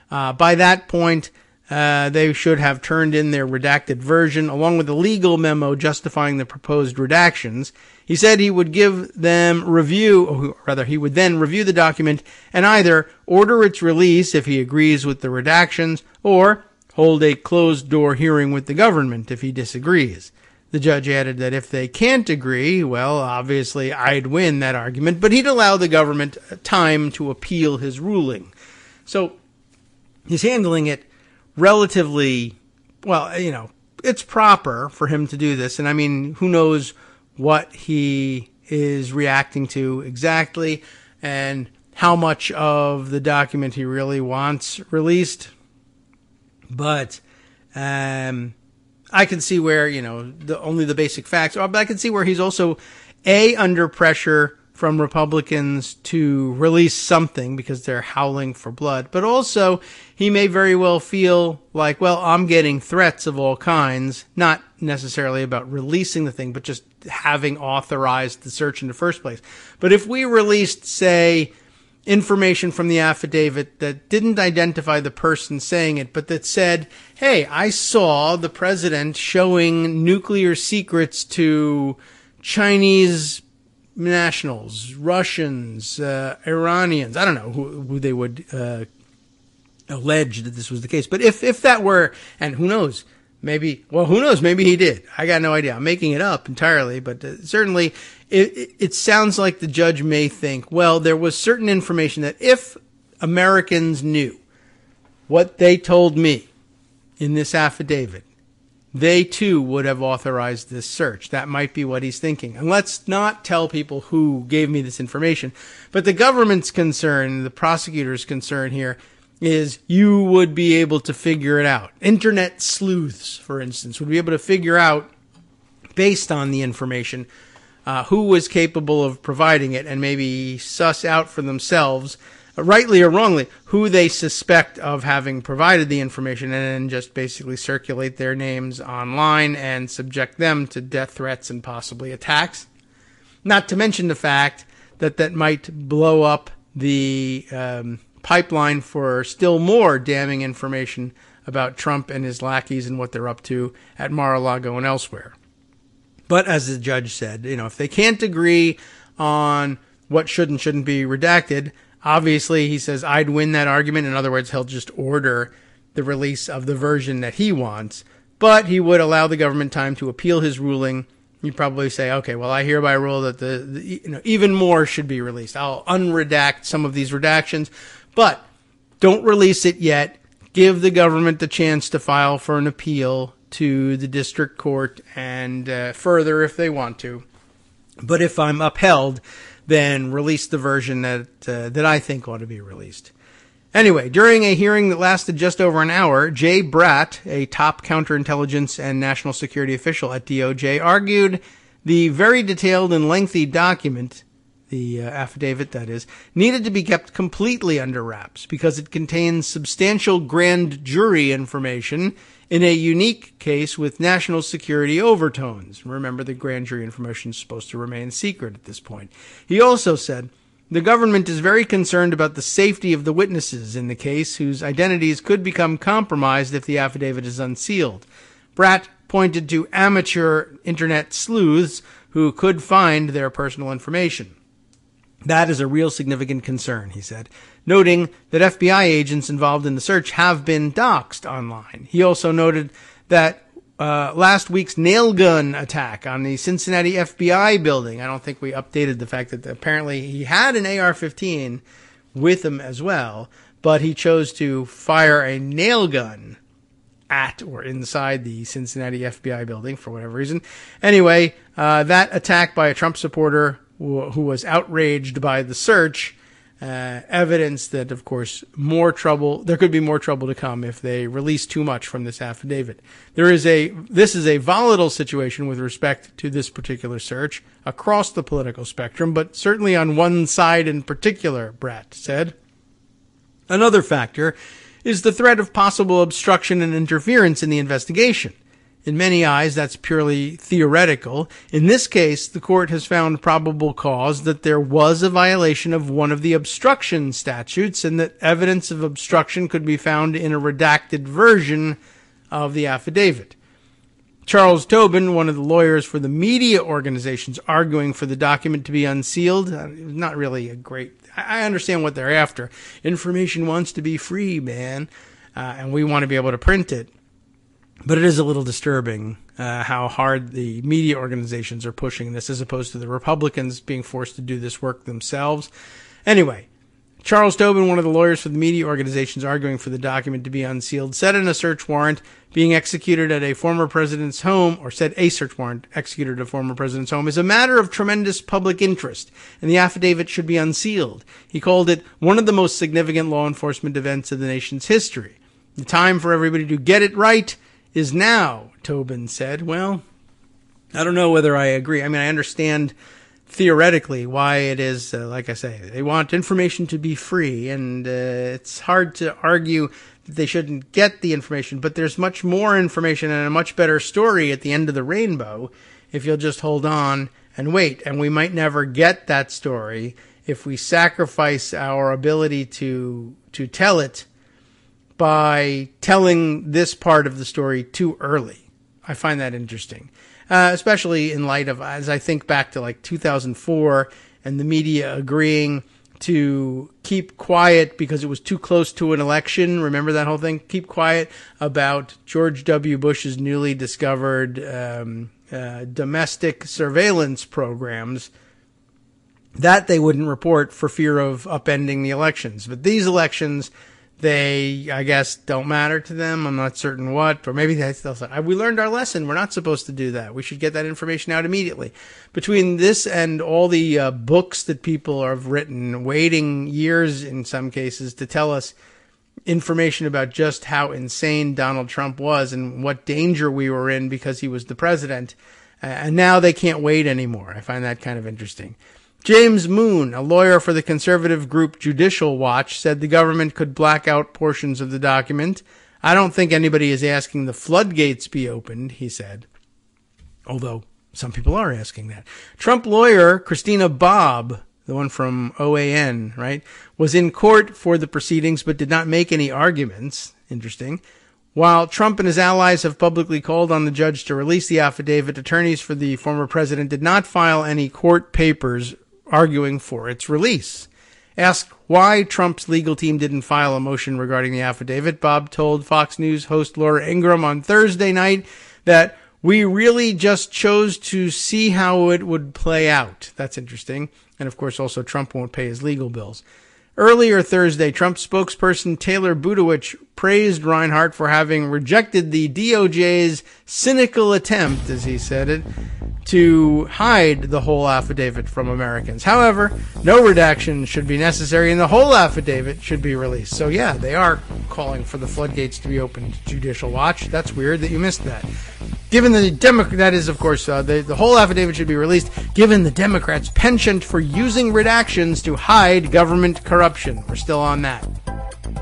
by that point, they should have turned in their redacted version along with a legal memo justifying the proposed redactions. He said he would give them he would then review the document and either order its release if he agrees with the redactions or hold a closed-door hearing with the government if he disagrees. The judge added that if they can't agree, well, obviously I'd win that argument, but he'd allow the government time to appeal his ruling. So he's handling it relatively, well, it's proper for him to do this. And I mean, who knows what he is reacting to exactly and how much of the document he really wants released. But I can see where, only the basic facts are, but I can see where he's also under pressure from Republicans to release something because they're howling for blood. But also, he may very well feel like, well, I'm getting threats of all kinds, not necessarily about releasing the thing, but just having authorized the search in the first place. But if we released, say, information from the affidavit that didn't identify the person saying it, but that said, hey, I saw the president showing nuclear secrets to Chinese nationals, Russians, Iranians. I don't know who they would allege that this was the case. But if that were, and who knows, maybe he did. I got no idea. I'm making it up entirely, but certainly it sounds like the judge may think, well, there was certain information that if Americans knew what they told me in this affidavit, they too would have authorized this search. That might be what he's thinking. And let's not tell people who gave me this information. But the government's concern, the prosecutor's concern here, is you would be able to figure it out. Internet sleuths, for instance, would be able to figure out, based on the information, who was capable of providing it, and maybe suss out for themselves, rightly or wrongly, who they suspect of having provided the information, and then just basically circulate their names online and subject them to death threats and possibly attacks. Not to mention the fact that that might blow up the pipeline for still more damning information about Trump and his lackeys and what they're up to at Mar-a-Lago and elsewhere. But as the judge said, if they can't agree on what should and shouldn't be redacted, obviously, he says, I'd win that argument. In other words, he'll just order the release of the version that he wants, but he would allow the government time to appeal his ruling. You'd probably say, okay, well, I hereby rule that the even more should be released. I'll unredact some of these redactions, but don't release it yet. Give the government the chance to file for an appeal to the district court and further if they want to. But if I'm upheld, then release the version that I think ought to be released. Anyway, during a hearing that lasted just over an hour, Jay Bratt, a top counterintelligence and national security official at DOJ, argued the very detailed and lengthy document, the affidavit that is, needed to be kept completely under wraps because it contains substantial grand jury information in a unique case with national security overtones. Remember, the grand jury information is supposed to remain secret at this point. He also said, the government is very concerned about the safety of the witnesses in the case whose identities could become compromised if the affidavit is unsealed. Bratt pointed to amateur internet sleuths who could find their personal information. That is a real significant concern, he said, noting that FBI agents involved in the search have been doxxed online. He also noted that last week's nail gun attack on the Cincinnati FBI building, I don't think we updated the fact that apparently he had an AR-15 with him as well, but he chose to fire a nail gun at or inside the Cincinnati FBI building for whatever reason. Anyway, that attack by a Trump supporter who was outraged by the search, evidence that, of course, there could be more trouble to come if they release too much from this affidavit. This is a volatile situation with respect to this particular search across the political spectrum, but certainly on one side in particular, Bratt said. Another factor is the threat of possible obstruction and interference in the investigation. In many eyes, that's purely theoretical. In this case, the court has found probable cause that there was a violation of one of the obstruction statutes and that evidence of obstruction could be found in a redacted version of the affidavit. Charles Tobin, one of the lawyers for the media organizations arguing for the document to be unsealed, not really a great... I understand what they're after. Information wants to be free, man, and we want to be able to print it. But it is a little disturbing how hard the media organizations are pushing this as opposed to the Republicans being forced to do this work themselves. Anyway, Charles Tobin, one of the lawyers for the media organizations arguing for the document to be unsealed, said in a search warrant being executed at a former president's home, or said a search warrant executed at a former president's home, is a matter of tremendous public interest, and the affidavit should be unsealed. He called it one of the most significant law enforcement events of the nation's history. The time for everybody to get it right is now, Tobin said. Well, I don't know whether I agree. I mean, I understand theoretically why it is, like I say, they want information to be free, and it's hard to argue that they shouldn't get the information, but there's much more information and a much better story at the end of the rainbow if you'll just hold on and wait. And we might never get that story if we sacrifice our ability to tell it by telling this part of the story too early. I find that interesting. Especially in light of, as I think back to like 2004 and the media agreeing to keep quiet because it was too close to an election. Remember that whole thing? Keep quiet about George W. Bush's newly discovered domestic surveillance programs that they wouldn't report for fear of upending the elections. But these elections, they, I guess, don't matter to them. I'm not certain what, or maybe they'll say, we learned our lesson. We're not supposed to do that. We should get that information out immediately. Between this and all the books that people have written, waiting years in some cases to tell us information about just how insane Donald Trump was and what danger we were in because he was the president. And now they can't wait anymore. I find that kind of interesting. James Moon, a lawyer for the conservative group Judicial Watch, said the government could black out portions of the document. I don't think anybody is asking the floodgates be opened, he said. Although some people are asking that. Trump lawyer Christina Bobb, the one from OAN, right, was in court for the proceedings but did not make any arguments. Interesting. While Trump and his allies have publicly called on the judge to release the affidavit, attorneys for the former president did not file any court papers arguing for its release. Asked why Trump's legal team didn't file a motion regarding the affidavit, Bob told Fox News host Laura Ingraham on Thursday night that we really just chose to see how it would play out. That's interesting. And of course, also Trump won't pay his legal bills. Earlier Thursday, Trump spokesperson Taylor Budowich praised Reinhart for having rejected the DOJ's cynical attempt, as he said it, to hide the whole affidavit from Americans. However, no redaction should be necessary and the whole affidavit should be released. So yeah, they are calling for the floodgates to be opened to Judicial Watch. That's weird that you missed that. Given the that is, of course, the whole affidavit should be released, given the Democrats' penchant for using redactions to hide government corruption. We're still on that.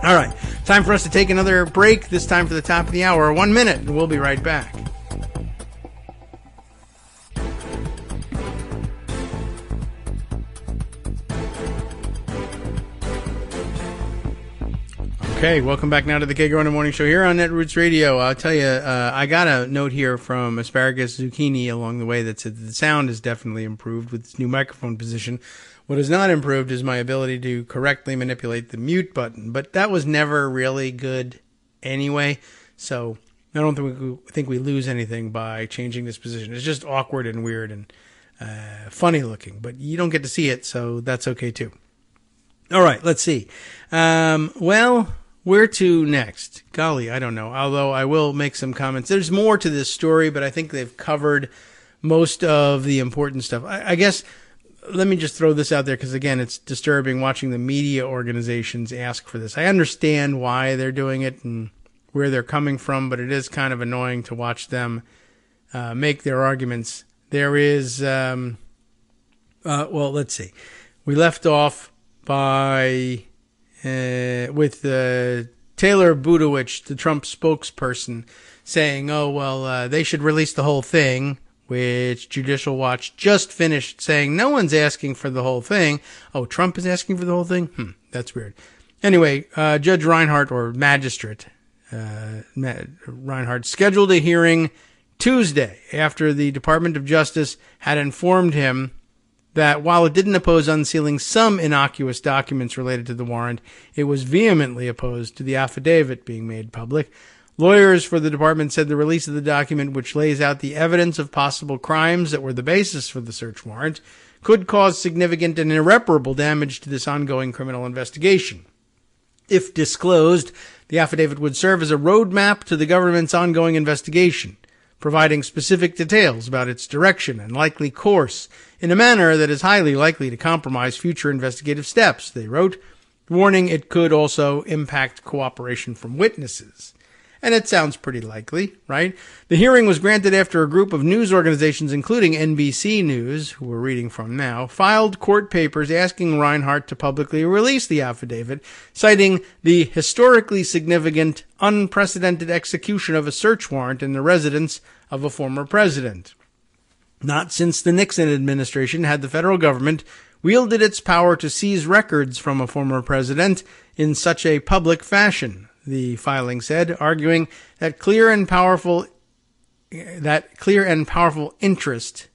All right, time for us to take another break, this time for the top of the hour. 1 minute, and we'll be right back. Okay, welcome back now to the Kagro in the Morning Show here on Netroots Radio. I'll tell you, I got a note here from Asparagus Zucchini along the way that said that the sound is definitely improved with this new microphone position. What is not improved is my ability to correctly manipulate the mute button, but that was never really good anyway, so I don't think we lose anything by changing this position. It's just awkward and weird and funny looking, but you don't get to see it, so that's okay too. All right, let's see. Well, where to next? Golly, I don't know. Although I will make some comments. There's more to this story, but I think they've covered most of the important stuff. I guess, let me just throw this out there because, again, it's disturbing watching the media organizations ask for this. I understand why they're doing it and where they're coming from, but it is kind of annoying to watch them make their arguments. There is, well, let's see. We left off by with Taylor Budowich, the Trump spokesperson, saying, oh, well, they should release the whole thing, which Judicial Watch just finished saying no one's asking for the whole thing. Oh, Trump is asking for the whole thing? That's weird. Anyway, Judge Reinhart, or Magistrate Reinhart, scheduled a hearing Tuesday after the Department of Justice had informed him that while it didn't oppose unsealing some innocuous documents related to the warrant, it was vehemently opposed to the affidavit being made public. Lawyers for the department said the release of the document, which lays out the evidence of possible crimes that were the basis for the search warrant, could cause significant and irreparable damage to this ongoing criminal investigation. If disclosed, the affidavit would serve as a roadmap to the government's ongoing investigation, providing specific details about its direction and likely course in a manner that is highly likely to compromise future investigative steps, they wrote, warning it could also impact cooperation from witnesses. And it sounds pretty likely, right? The hearing was granted after a group of news organizations, including NBC News, who we're reading from now, filed court papers asking Reinhart to publicly release the affidavit, citing the historically significant, unprecedented execution of a search warrant in the residence of a former president. Not since the Nixon administration had the federal government wielded its power to seize records from a former president in such a public fashion, the filing said, arguing that clear and powerful interest,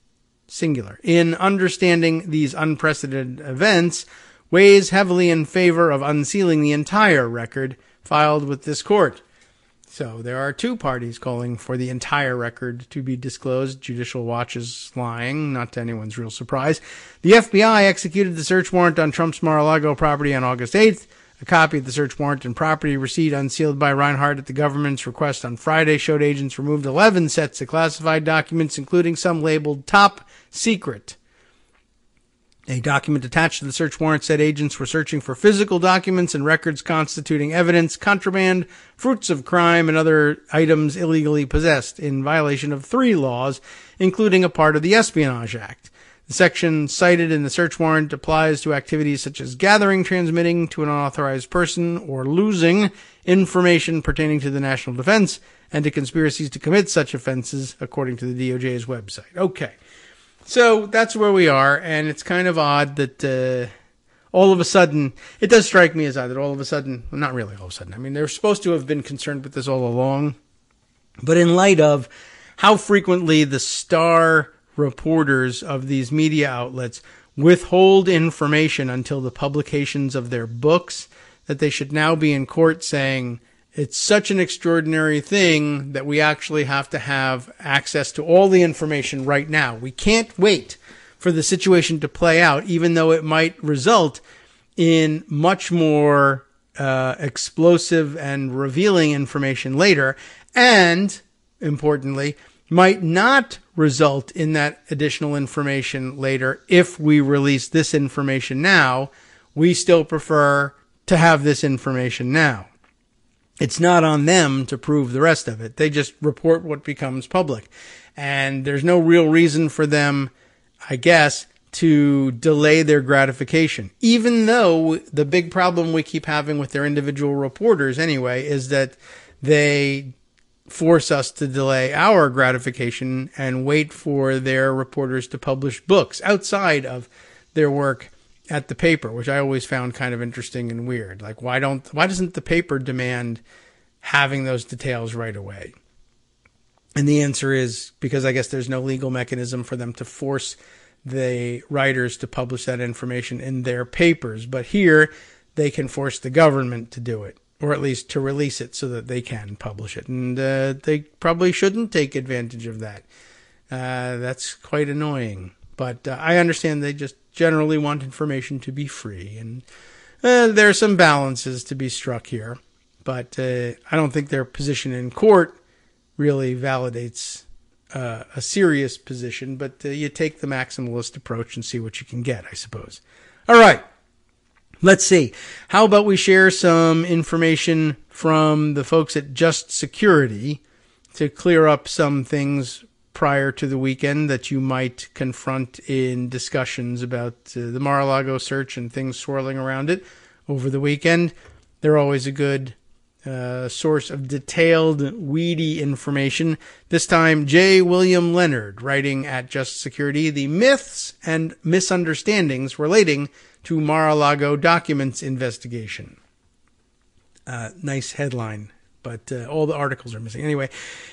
singular, in understanding these unprecedented events weighs heavily in favor of unsealing the entire record filed with this court. So there are two parties calling for the entire record to be disclosed. Judicial Watch is lying, not to anyone's real surprise. The FBI executed the search warrant on Trump's Mar-a-Lago property on August 8th. A copy of the search warrant and property receipt unsealed by Reinhart at the government's request on Friday showed agents removed 11 sets of classified documents, including some labeled top secret. A document attached to the search warrant said agents were searching for physical documents and records constituting evidence, contraband, fruits of crime, and other items illegally possessed in violation of 3 laws, including a part of the Espionage Act. The section cited in the search warrant applies to activities such as gathering, transmitting to an unauthorized person, or losing information pertaining to the national defense, and to conspiracies to commit such offenses, according to the DOJ's website. Okay. So that's where we are, and it's kind of odd that all of a sudden, it does strike me as odd that all of a sudden, well, not really all of a sudden, I mean, they're supposed to have been concerned with this all along, but in light of how frequently the star reporters of these media outlets withhold information until the publications of their books, that they should now be in court saying, it's such an extraordinary thing that we actually have to have access to all the information right now. We can't wait for the situation to play out, even though it might result in much more explosive and revealing information later, and, importantly, might not result in that additional information later if we release this information now. We still prefer to have this information now. It's not on them to prove the rest of it. They just report what becomes public. And there's no real reason for them, I guess, to delay their gratification. Even though the big problem we keep having with their individual reporters anyway is that they force us to delay our gratification and wait for their reporters to publish books outside of their work at the paper, which I always found kind of interesting and weird. Like, why doesn't the paper demand having those details right away? And the answer is because I guess there's no legal mechanism for them to force the writers to publish that information in their papers. But here they can force the government to do it, or at least to release it so that they can publish it. And they probably shouldn't take advantage of that. That's quite annoying. But I understand they just generally want information to be free. And there are some balances to be struck here. But I don't think their position in court really validates a serious position. But you take the maximalist approach and see what you can get, I suppose. All right. Let's see. How about we share some information from the folks at Just Security to clear up some things prior to the weekend that you might confront in discussions about the Mar-a-Lago search and things swirling around it over the weekend. They're always a good source of detailed, weedy information. This time, J. William Leonard, writing at Just Security, the myths and misunderstandings relating to Mar-a-Lago documents investigation. Nice headline, but all the articles are missing. Anyway,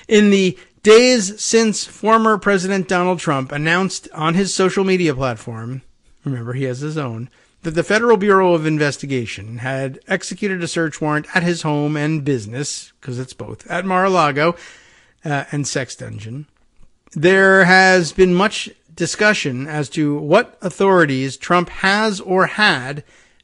in the days since former President Donald Trump announced on his social media platform, remember he has his own, that the Federal Bureau of Investigation had executed a search warrant at his home and business, because it's both, at Mar-a-Lago and Sex Dungeon, there has been much discussion as to what authorities Trump has or had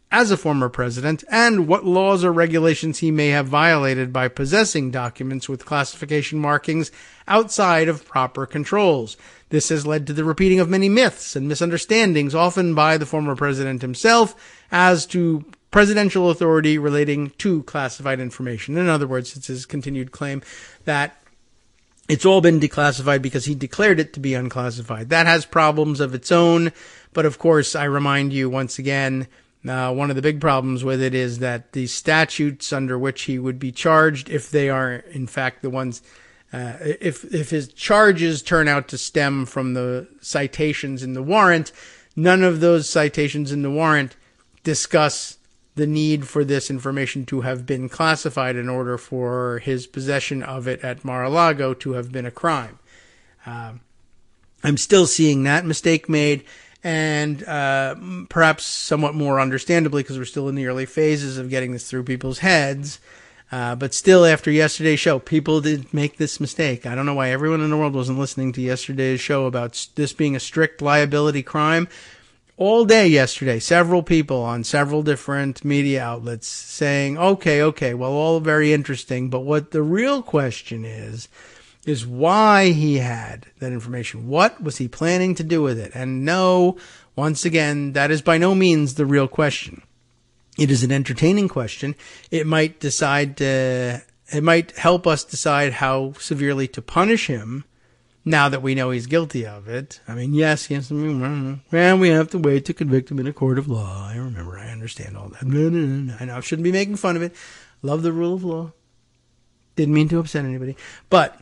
as a former president and what laws or regulations he may have violated by possessing documents with classification markings outside of proper controls. This has led to the repeating of many myths and misunderstandings, often by the former president himself, as to presidential authority relating to classified information. In other words, it's his continued claim that it's all been declassified because he declared it to be unclassified. That has problems of its own, but of course, I remind you once again, one of the big problems with it is that the statutes under which he would be charged, if they are in fact the ones, if his charges turn out to stem from the citations in the warrant, none of those citations in the warrant discuss the need for this information to have been classified in order for his possession of it at Mar-a-Lago to have been a crime. I'm still seeing that mistake made, and perhaps somewhat more understandably because we're still in the early phases of getting this through people's heads. But still, after yesterday's show, people did make this mistake. I don't know why everyone in the world wasn't listening to yesterday's show about this being a strict liability crime. All day yesterday, several people on several different media outlets saying, okay, well, all very interesting, but what the real question is why he had that information. What was he planning to do with it? And no, once again, that is by no means the real question. It is an entertaining question. It might help us decide how severely to punish him now that we know he's guilty of it. I mean, yes, we have to wait to convict him in a court of law. I remember, I understand all that. No. I know I shouldn't be making fun of it. Love the rule of law. Didn't mean to upset anybody. But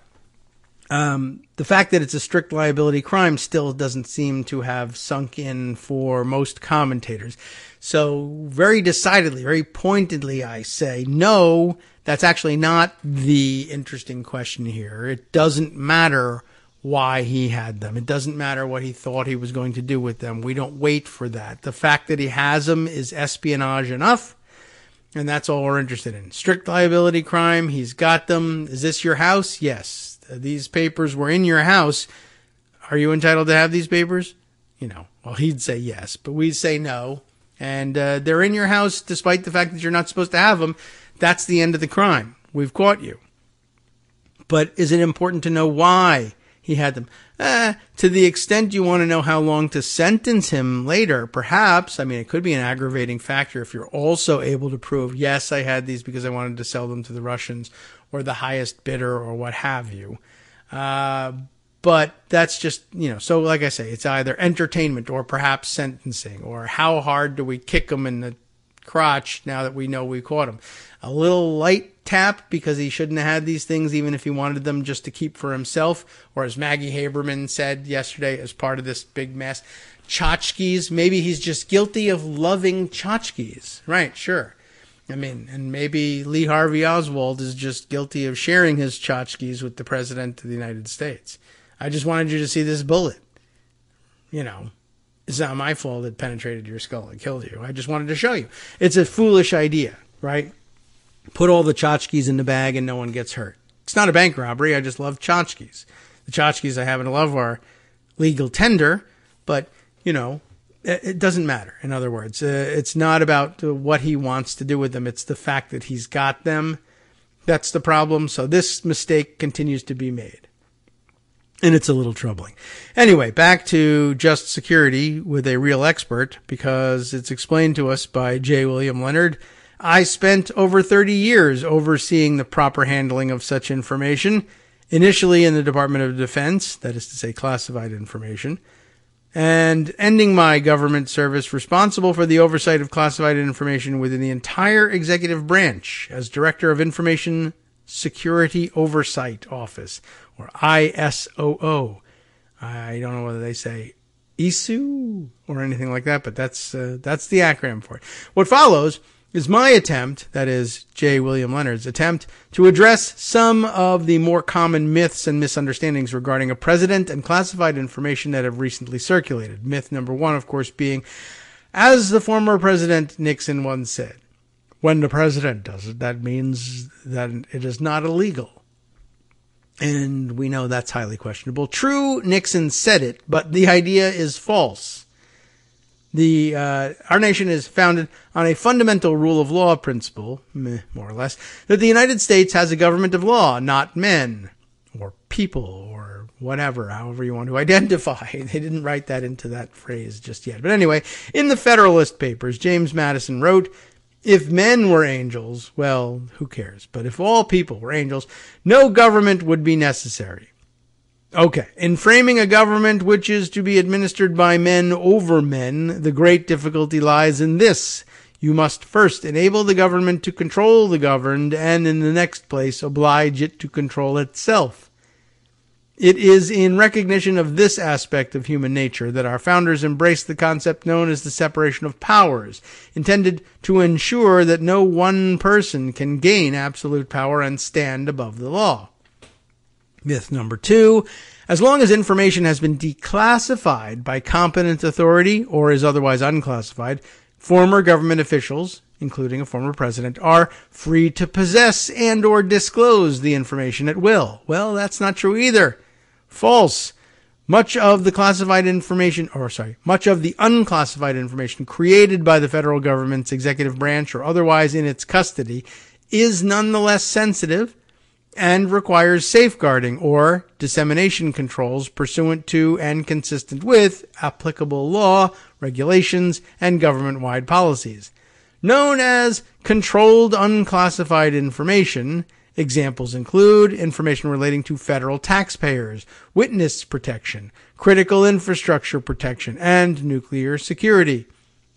the fact that it's a strict liability crime still doesn't seem to have sunk in for most commentators. So very decidedly, very pointedly, I say, no, that's actually not the interesting question here. It doesn't matter why he had them. It doesn't matter what he thought he was going to do with them. We don't wait for that. The fact that he has them is espionage enough, and that's all we're interested in. Strict liability crime, he's got them. Is this your house? Yes. These papers were in your house. Are you entitled to have these papers? Well, he'd say yes, but we'd say no. And they're in your house despite the fact that you're not supposed to have them. That's the end of the crime. We've caught you. But is it important to know why he had them? To the extent you want to know how long to sentence him later, perhaps. I mean, it could be an aggravating factor if you're also able to prove, yes, I had these because I wanted to sell them to the Russians or the highest bidder or what have you. But that's just, so like I say, it's either entertainment or perhaps sentencing, or how hard do we kick him in the crotch now that we know we caught him. A little light tap because he shouldn't have had these things even if he wanted them just to keep for himself, or as Maggie Haberman said yesterday as part of this big mess, tchotchkes. Maybe he's just guilty of loving tchotchkes. Right, sure. I mean, and maybe Lee Harvey Oswald is just guilty of sharing his tchotchkes with the President of the United States. I just wanted you to see this bullet. It's not my fault it penetrated your skull and killed you. I just wanted to show you. It's a foolish idea, right? Put all the tchotchkes in the bag and no one gets hurt. It's not a bank robbery. I just love tchotchkes. The tchotchkes I happen to love are legal tender, but, it doesn't matter. In other words, it's not about what he wants to do with them. It's the fact that he's got them. That's the problem. So this mistake continues to be made. And it's a little troubling. Anyway, back to just security with a real expert, because it's explained to us by J. William Leonard. I spent over 30 years overseeing the proper handling of such information, initially in the Department of Defense, that is to say classified information, and ending my government service responsible for the oversight of classified information within the entire executive branch as Director of Information Security Oversight Office, or ISOO. I don't know whether they say ISU or anything like that, but that's the acronym for it. What follows is my attempt, that is J. William Leonard's attempt, to address some of the more common myths and misunderstandings regarding a president and classified information that have recently circulated. Myth number one, of course, being, as the former President Nixon once said, when the president does it, that means that it is not illegal. And we know that's highly questionable. True, Nixon said it, but the idea is false. Our nation is founded on a fundamental rule of law principle, more or less, that the United States has a government of law, not men, or people, or whatever, however you want to identify. They didn't write that into that phrase just yet. But anyway, in the Federalist Papers, James Madison wrote, If men were angels, well, who cares? But if all people were angels, no government would be necessary. Okay, in framing a government which is to be administered by men over men, the great difficulty lies in this. You must first enable the government to control the governed, and in the next place oblige it to control itself. It is in recognition of this aspect of human nature that our founders embraced the concept known as the separation of powers, intended to ensure that no one person can gain absolute power and stand above the law. Myth number 2, as long as information has been declassified by competent authority or is otherwise unclassified, former government officials, including a former president, are free to possess and or disclose the information at will. Well, that's not true either. False. Much of the unclassified information created by the federal government's executive branch or otherwise in its custody is nonetheless sensitive and requires safeguarding or dissemination controls pursuant to and consistent with applicable law, regulations, and government-wide policies. Known as controlled unclassified information, examples include information relating to federal taxpayers, witness protection, critical infrastructure protection, and nuclear security.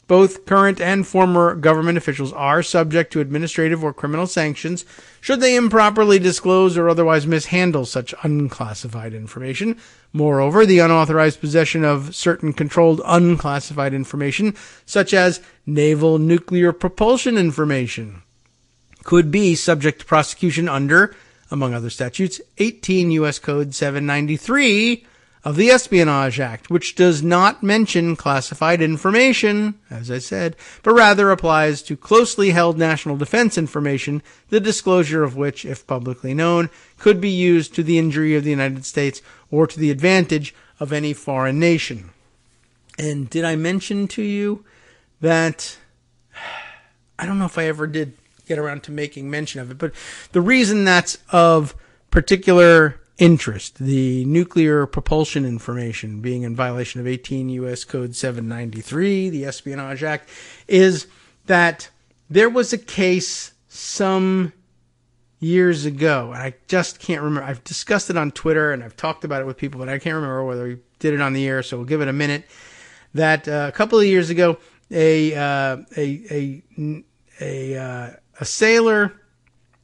Both current and former government officials are subject to administrative or criminal sanctions should they improperly disclose or otherwise mishandle such unclassified information. Moreover, the unauthorized possession of certain controlled unclassified information, such as naval nuclear propulsion information, could be subject to prosecution under, among other statutes, 18 U.S. Code 793 of the Espionage Act, which does not mention classified information, as I said, but rather applies to closely held national defense information, the disclosure of which, if publicly known, could be used to the injury of the United States or to the advantage of any foreign nation. And did I mention to you that, I don't know if I ever did get around to making mention of it, but the reason that's of particular interest, the nuclear propulsion information being in violation of 18 U.S. Code 793, the Espionage Act, is that there was a case some years ago, and I just can't remember. I've discussed it on Twitter, and I've talked about it with people, but I can't remember whether we did it on the air, so we'll give it a minute. That a couple of years ago, a sailor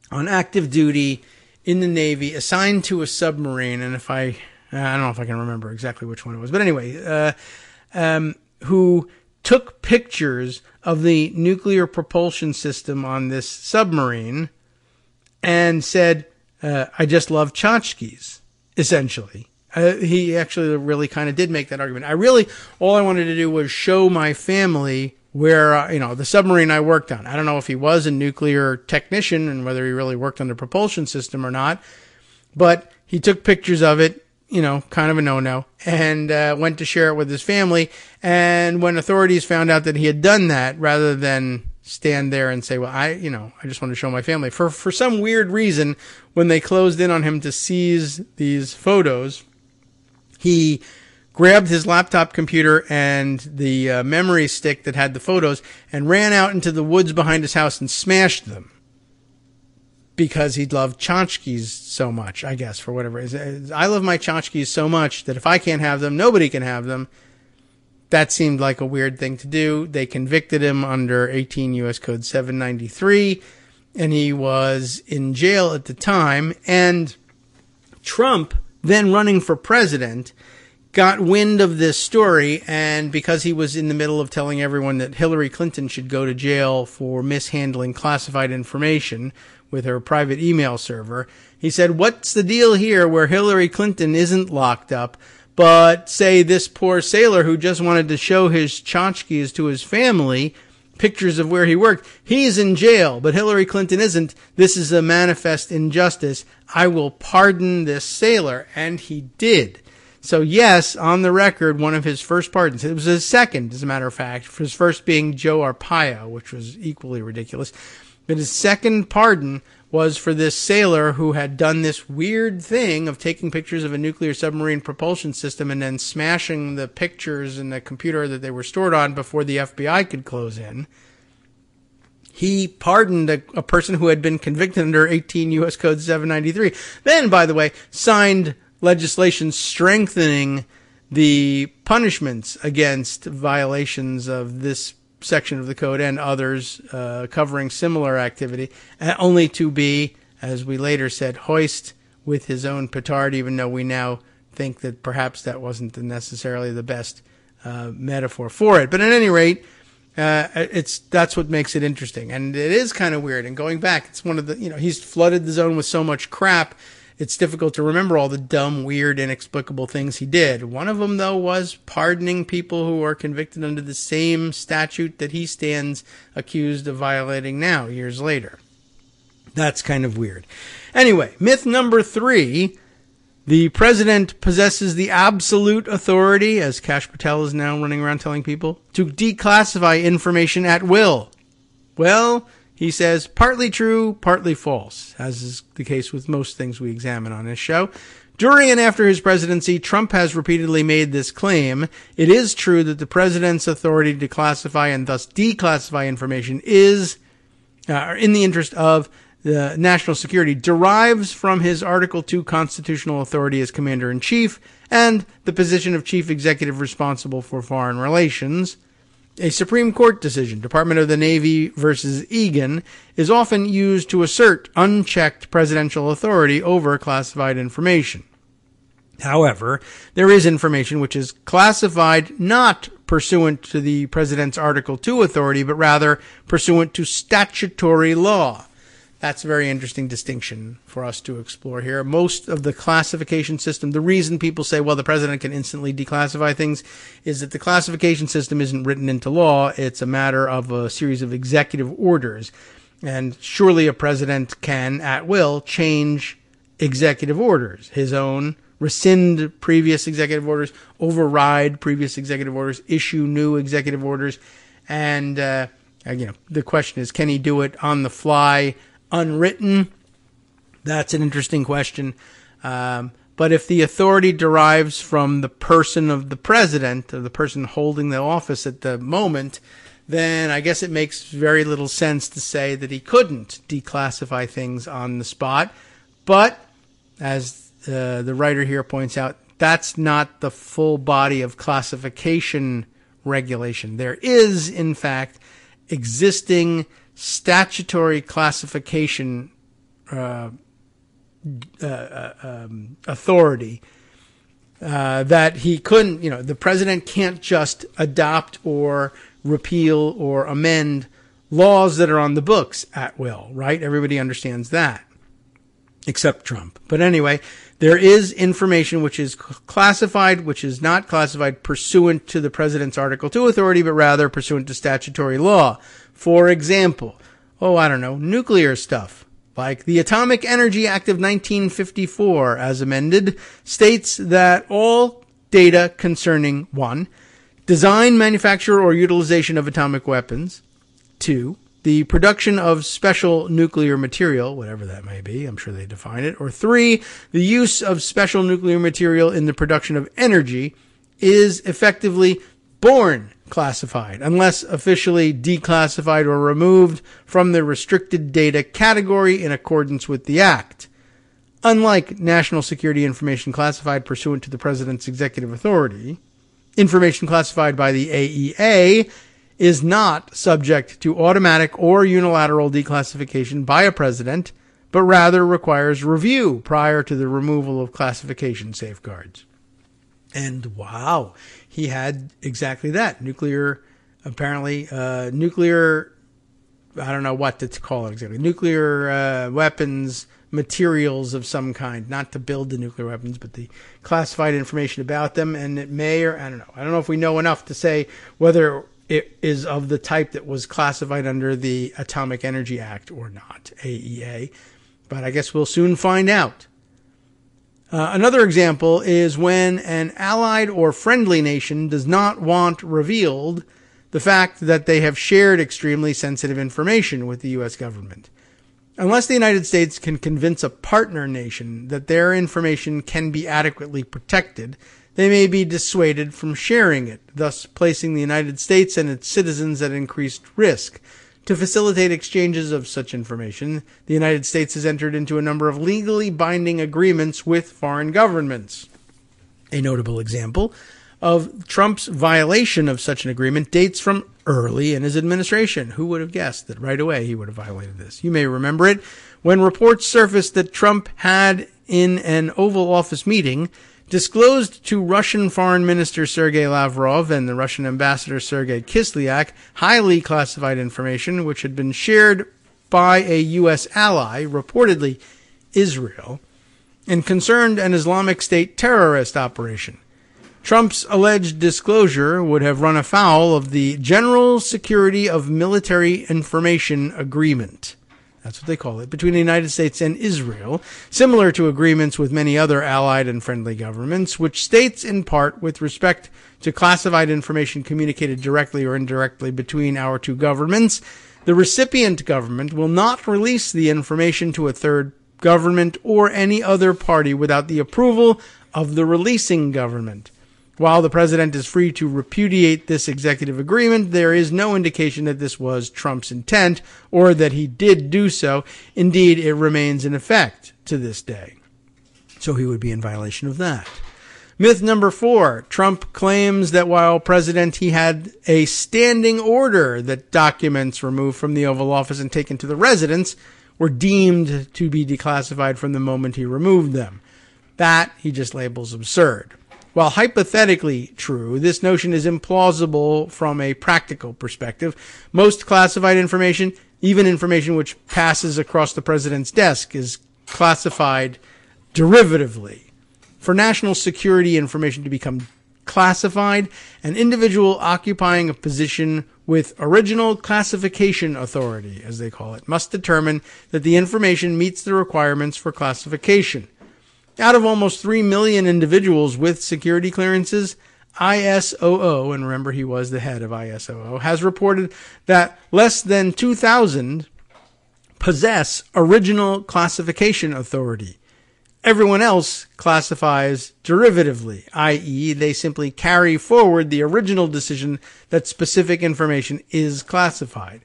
on active duty in the Navy, assigned to a submarine, and I don't know if I can remember exactly which one it was, but anyway, who took pictures of the nuclear propulsion system on this submarine and said, I just love tchotchkes, essentially. He actually really kind of did make that argument. All I wanted to do was show my family where, the submarine I worked on. I don't know if he was a nuclear technician and whether he really worked on the propulsion system or not, but he took pictures of it, kind of a no-no, and went to share it with his family. And when authorities found out that he had done that, rather than stand there and say, well, I just want to show my family, for some weird reason, when they closed in on him to seize these photos, he grabbed his laptop computer and the memory stick that had the photos and ran out into the woods behind his house and smashed them because he loved tchotchkes so much, I guess, for whatever reason. I love my tchotchkes so much that if I can't have them, nobody can have them. That seemed like a weird thing to do. They convicted him under 18 U.S. Code 793, and he was in jail at the time. And Trump, then running for president, got wind of this story, and because he was in the middle of telling everyone that Hillary Clinton should go to jail for mishandling classified information with her private email server, he said, what's the deal here where Hillary Clinton isn't locked up, but say this poor sailor who just wanted to show his tchotchkes to his family, pictures of where he worked, he's in jail, but Hillary Clinton isn't. This is a manifest injustice. I will pardon this sailor. And he did. So yes, on the record, one of his first pardons, it was his second, as a matter of fact, his first being Joe Arpaio, which was equally ridiculous. But his second pardon was for this sailor who had done this weird thing of taking pictures of a nuclear submarine propulsion system and then smashing the pictures in the computer that they were stored on before the FBI could close in. He pardoned a person who had been convicted under 18 U.S. Code 793. Then, by the way, signed legislation strengthening the punishments against violations of this section of the code and others covering similar activity, only to be, as we later said, hoist with his own petard, even though we now think that perhaps that wasn't necessarily the best metaphor for it. But at any rate, that's what makes it interesting. And it is kind of weird. And going back, it's one of the, he's flooded the zone with so much crap, it's difficult to remember all the dumb, weird, inexplicable things he did. One of them, though, was pardoning people who are convicted under the same statute that he stands accused of violating now, years later. That's kind of weird. Anyway, myth number 3, the president possesses the absolute authority, as Kash Patel is now running around telling people, to declassify information at will. Well, he says, partly true, partly false, as is the case with most things we examine on this show. During and after his presidency, Trump has repeatedly made this claim. It is true that the president's authority to classify and thus declassify information is, in the interest of the national security, derives from his Article 2 constitutional authority as commander-in-chief and the position of chief executive responsible for foreign relations. A Supreme Court decision, Department of the Navy versus Egan, is often used to assert unchecked presidential authority over classified information. However, there is information which is classified not pursuant to the president's Article 2 authority, but rather pursuant to statutory law. That's a very interesting distinction for us to explore here. Most of the classification system, the reason people say, well, the president can instantly declassify things, is that the classification system isn't written into law. It's a matter of a series of executive orders. And surely a president can, at will, change executive orders, his own, rescind previous executive orders, override previous executive orders, issue new executive orders. And, the question is, can he do it on the fly, unwritten? That's an interesting question. But if the authority derives from the person of the president, or the person holding the office at the moment, then I guess it makes very little sense to say that he couldn't declassify things on the spot. But, as the writer here points out, that's not the full body of classification regulation. There is, in fact, existing statutory classification authority that he couldn't, the president can't just adopt or repeal or amend laws that are on the books at will, right? Everybody understands that, except Trump. But anyway, there is information which is classified, which is not classified pursuant to the president's Article 2 authority, but rather pursuant to statutory law. For example, nuclear stuff, like the Atomic Energy Act of 1954, as amended, states that all data concerning 1, design, manufacture, or utilization of atomic weapons, 2, the production of special nuclear material, whatever that may be, I'm sure they define it, or 3, the use of special nuclear material in the production of energy is effectively born classified, unless officially declassified or removed from the restricted data category in accordance with the Act. Unlike national security information classified pursuant to the President's executive authority, information classified by the AEA is not subject to automatic or unilateral declassification by a president, but rather requires review prior to the removal of classification safeguards. And wow, he had exactly that. Nuclear, I don't know what to call it exactly. Nuclear weapons, materials of some kind, not to build the nuclear weapons, but the classified information about them. And it may, or I don't know if we know enough to say whether it is of the type that was classified under the Atomic Energy Act or not, AEA. But I guess we'll soon find out. Another example is when an allied or friendly nation does not want revealed the fact that they have shared extremely sensitive information with the U.S. government. Unless the United States can convince a partner nation that their information can be adequately protected, they may be dissuaded from sharing it, thus placing the United States and its citizens at increased risk. To facilitate exchanges of such information, the United States has entered into a number of legally binding agreements with foreign governments. A notable example of Trump's violation of such an agreement dates from early in his administration. Who would have guessed that right away he would have violated this? You may remember it when reports surfaced that Trump had, in an Oval Office meeting, disclosed to Russian Foreign Minister Sergei Lavrov and the Russian Ambassador Sergei Kislyak highly classified information which had been shared by a U.S. ally, reportedly Israel, and concerned an Islamic State terrorist operation. Trump's alleged disclosure would have run afoul of the General Security of Military Information Agreement. That's what they call it, between the United States and Israel, similar to agreements with many other allied and friendly governments, which states in part with respect to classified information communicated directly or indirectly between our two governments, the recipient government will not release the information to a third government or any other party without the approval of the releasing government. While the president is free to repudiate this executive agreement, there is no indication that this was Trump's intent or that he did do so. Indeed, it remains in effect to this day. So he would be in violation of that. Myth number 4. Trump claims that while president, he had a standing order that documents removed from the Oval Office and taken to the residence were deemed to be declassified from the moment he removed them. That he just labels absurd. While hypothetically true, this notion is implausible from a practical perspective. Most classified information, even information which passes across the president's desk, is classified derivatively. For national security information to become classified, an individual occupying a position with original classification authority, as they call it, must determine that the information meets the requirements for classification. Out of almost 3 million individuals with security clearances, ISOO, and remember he was the head of ISOO, has reported that less than 2,000 possess original classification authority. Everyone else classifies derivatively, i.e., they simply carry forward the original decision that specific information is classified.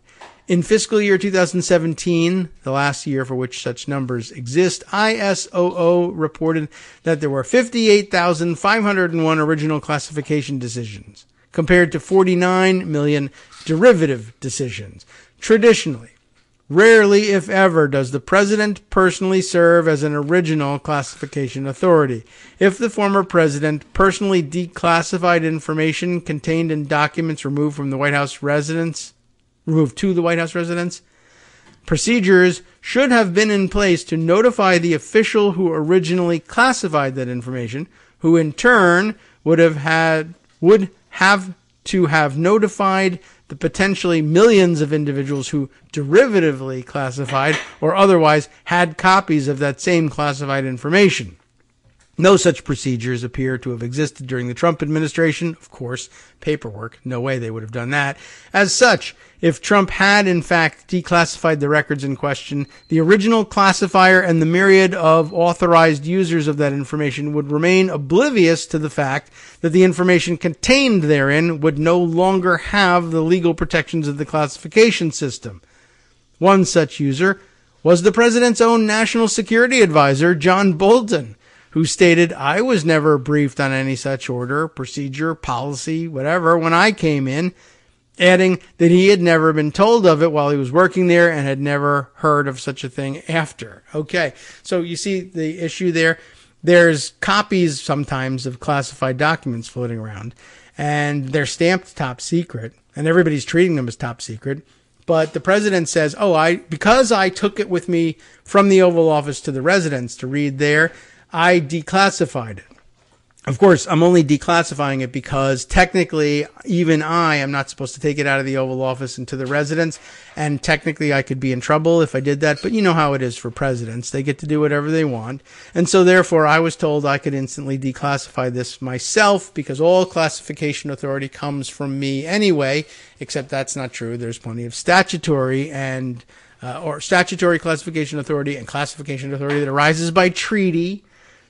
In fiscal year 2017, the last year for which such numbers exist, ISOO reported that there were 58,501 original classification decisions, compared to 49 million derivative decisions. Traditionally, rarely, if ever, does the president personally serve as an original classification authority. If the former president personally declassified information contained in documents removed to the White House residence, procedures should have been in place to notify the official who originally classified that information, who in turn would have to have notified the potentially millions of individuals who derivatively classified or otherwise had copies of that same classified information. No such procedures appear to have existed during the Trump administration. Of course, paperwork, no way they would have done that. As such, if Trump had in fact declassified the records in question, the original classifier and the myriad of authorized users of that information would remain oblivious to the fact that the information contained therein would no longer have the legal protections of the classification system. One such user was the president's own national security advisor, John Bolton, who stated, "I was never briefed on any such order, procedure, policy, whatever, when I came in," adding that he had never been told of it while he was working there and had never heard of such a thing after. Okay, so you see the issue there. There's copies sometimes of classified documents floating around, and they're stamped top secret, and everybody's treating them as top secret. But the president says, because I took it with me from the Oval Office to the residence to read there, I declassified it. Of course, I'm only declassifying it because technically, even I am not supposed to take it out of the Oval Office into the residence, and technically I could be in trouble if I did that, but you know how it is for presidents. They get to do whatever they want, and so therefore I was told I could instantly declassify this myself because all classification authority comes from me anyway, except that's not true. There's plenty of statutory and or statutory classification authority and classification authority that arises by treaty,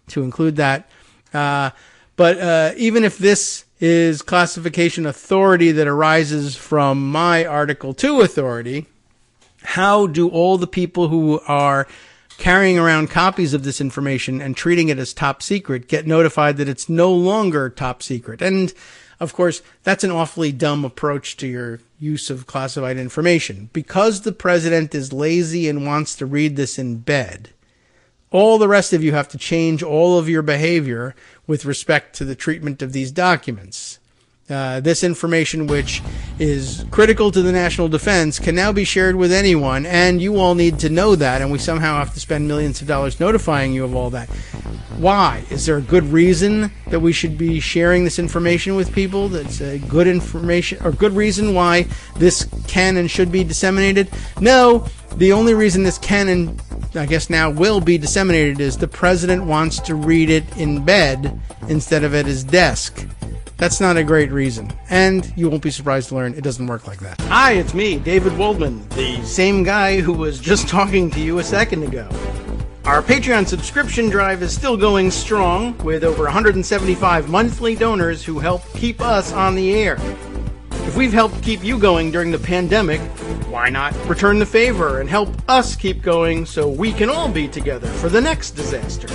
to include that. But even if this is classification authority that arises from my Article 2 authority, How do all the people who are carrying around copies of this information and treating it as top secret get notified that it's no longer top secret? And of course, that's an awfully dumb approach to your use of classified information. Because the president is lazy and wants to read this in bed, all the rest of you have to change all of your behavior with respect to the treatment of these documents. This information, which is critical to the national defense, can now be shared with anyone, and you all need to know that, and we somehow have to spend millions of dollars notifying you of all that. Why? Is there a good reason that we should be sharing this information with people? That's a good information or good reason why this can and should be disseminated? No, the only reason this can and I guess now will be disseminated is the president wants to read it in bed instead of at his desk. That's not a great reason, and you won't be surprised to learn it doesn't work like that. Hi, it's me, David Waldman, the same guy who was just talking to you a second ago. Our Patreon subscription drive is still going strong, with over 175 monthly donors who help keep us on the air. If we've helped keep you going during the pandemic, why not return the favor and help us keep going so we can all be together for the next disaster?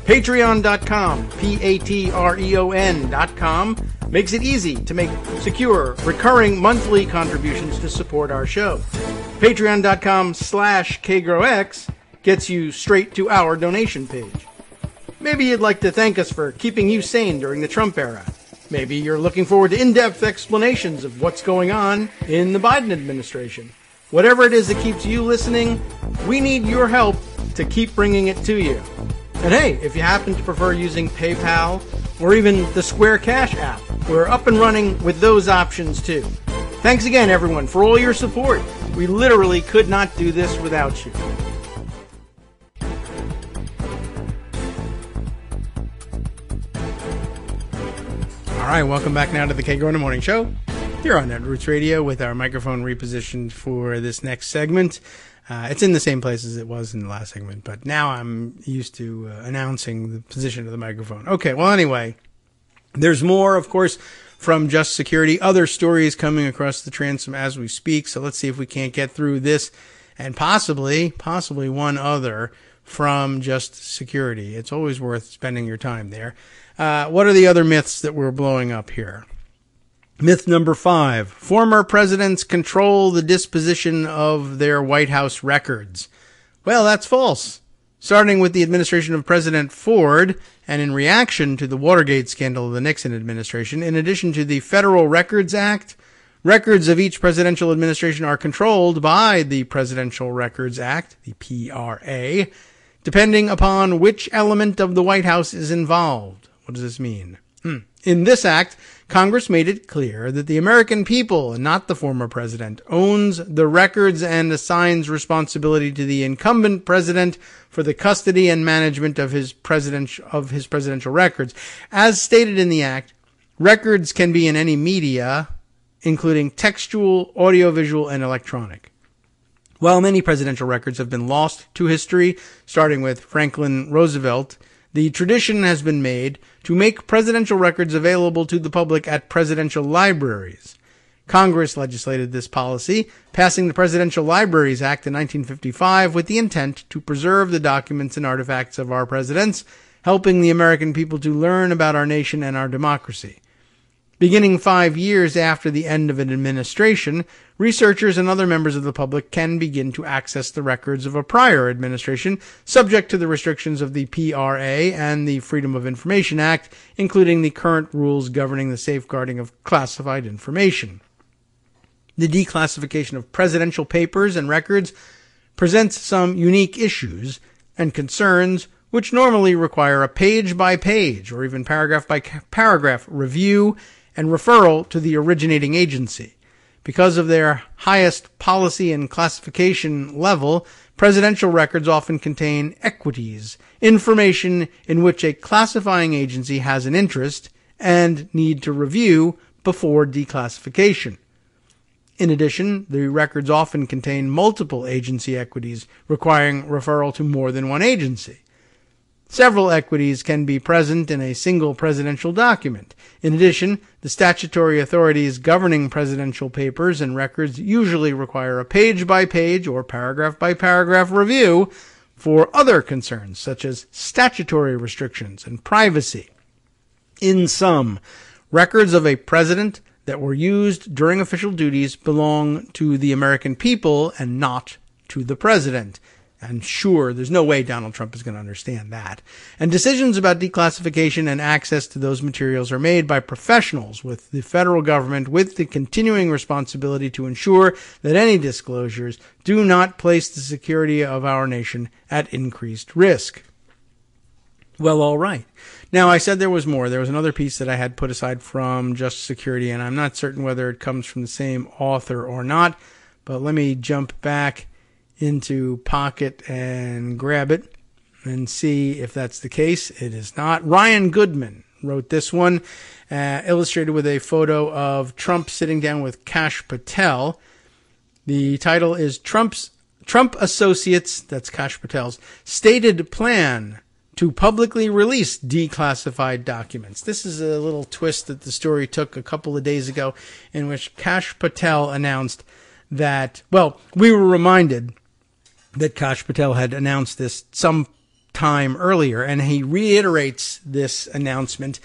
Patreon.com, Patreon.com, makes it easy to make secure, recurring monthly contributions to support our show. Patreon.com/KagroX gets you straight to our donation page. Maybe you'd like to thank us for keeping you sane during the Trump era. Maybe you're looking forward to in-depth explanations of what's going on in the Biden administration. Whatever it is that keeps you listening, we need your help to keep bringing it to you. And hey, if you happen to prefer using PayPal or even the Square Cash app, we're up and running with those options too. Thanks again, everyone, for all your support. We literally could not do this without you. All right, welcome back now to the Kagro in the Morning Show here on Net Roots Radio with our microphone repositioned for this next segment. It's in the same place as it was in the last segment, but now I'm used to announcing the position of the microphone. Okay, well, anyway, there's more, of course, from Just Security, other stories coming across the transom as we speak, so let's see if we can't get through this and possibly one other from Just Security. It's always worth spending your time there. What are the other myths that we're blowing up here? Myth number 5, former presidents control the disposition of their White House records. Well, that's false. Starting with the administration of President Ford, and in reaction to the Watergate scandal of the Nixon administration, in addition to the Federal Records Act, records of each presidential administration are controlled by the Presidential Records Act, the PRA, depending upon which element of the White House is involved. What does this mean? In this act, Congress made it clear that the American people, and not the former president, owns the records and assigns responsibility to the incumbent president for the custody and management of his presidential records. As stated in the act, records can be in any media, including textual, audiovisual, and electronic. While many presidential records have been lost to history, starting with Franklin Roosevelt, the tradition has been made to make presidential records available to the public at presidential libraries. Congress legislated this policy, passing the Presidential Libraries Act in 1955 with the intent to preserve the documents and artifacts of our presidents, helping the American people to learn about our nation and our democracy. Beginning 5 years after the end of an administration, researchers and other members of the public can begin to access the records of a prior administration, subject to the restrictions of the PRA and the Freedom of Information Act, including the current rules governing the safeguarding of classified information. The declassification of presidential papers and records presents some unique issues and concerns which normally require a page-by-page or even paragraph-by-paragraph review and referral to the originating agency. Because of their highest policy and classification level, presidential records often contain equities, information in which a classifying agency has an interest and need to review before declassification. In addition, the records often contain multiple agency equities requiring referral to more than one agency. Several equities can be present in a single presidential document. In addition, the statutory authorities governing presidential papers and records usually require a page-by-page or paragraph-by-paragraph review for other concerns, such as statutory restrictions and privacy. In sum, records of a president that were used during official duties belong to the American people and not to the president. And sure, there's no way Donald Trump is going to understand that. And decisions about declassification and access to those materials are made by professionals with the federal government, with the continuing responsibility to ensure that any disclosures do not place the security of our nation at increased risk. Well, all right. Now, I said there was more. There was another piece that I had put aside from Just Security, and I'm not certain whether it comes from the same author or not, but let me jump back into Pocket and grab it and see if that's the case. It is not. Ryan Goodman wrote this one, illustrated with a photo of Trump sitting down with Kash Patel. The title is Trump Associates, that's Kash Patel's, stated plan to publicly release declassified documents. This is a little twist that the story took a couple of days ago, in which Kash Patel announced that, well, we were reminded that Kash Patel had announced this some time earlier, and he reiterates this announcement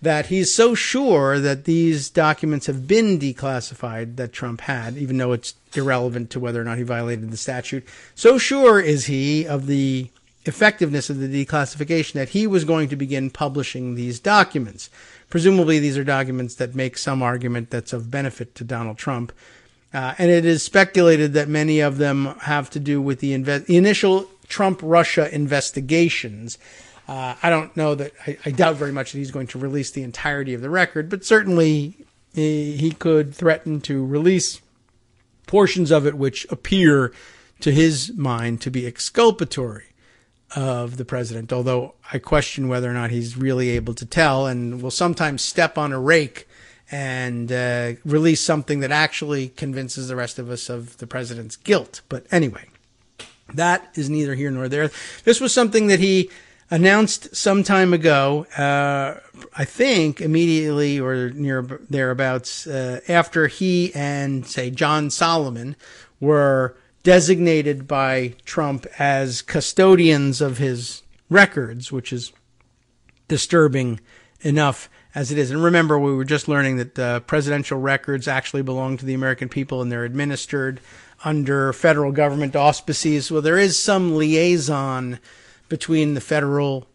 that he's so sure that these documents have been declassified that Trump had, even though it's irrelevant to whether or not he violated the statute. So sure is he of the effectiveness of the declassification that he was going to begin publishing these documents. Presumably these are documents that make some argument that's of benefit to Donald Trump. And it is speculated that many of them have to do with the initial Trump-Russia investigations. I don't know that, I doubt very much that he's going to release the entirety of the record, but certainly he could threaten to release portions of it which appear to his mind to be exculpatory of the president, although I question whether or not he's really able to tell, and will sometimes step on a rake and release something that actually convinces the rest of us of the president's guilt. But anyway, that is neither here nor there. This was something that he announced some time ago, I think immediately or near thereabouts, after he and, say, John Solomon were designated by Trump as custodians of his records, which is disturbing enough as it is. And remember, we were just learning that presidential records actually belong to the American people, and they're administered under federal government auspices. Well, there is some liaison between the federal,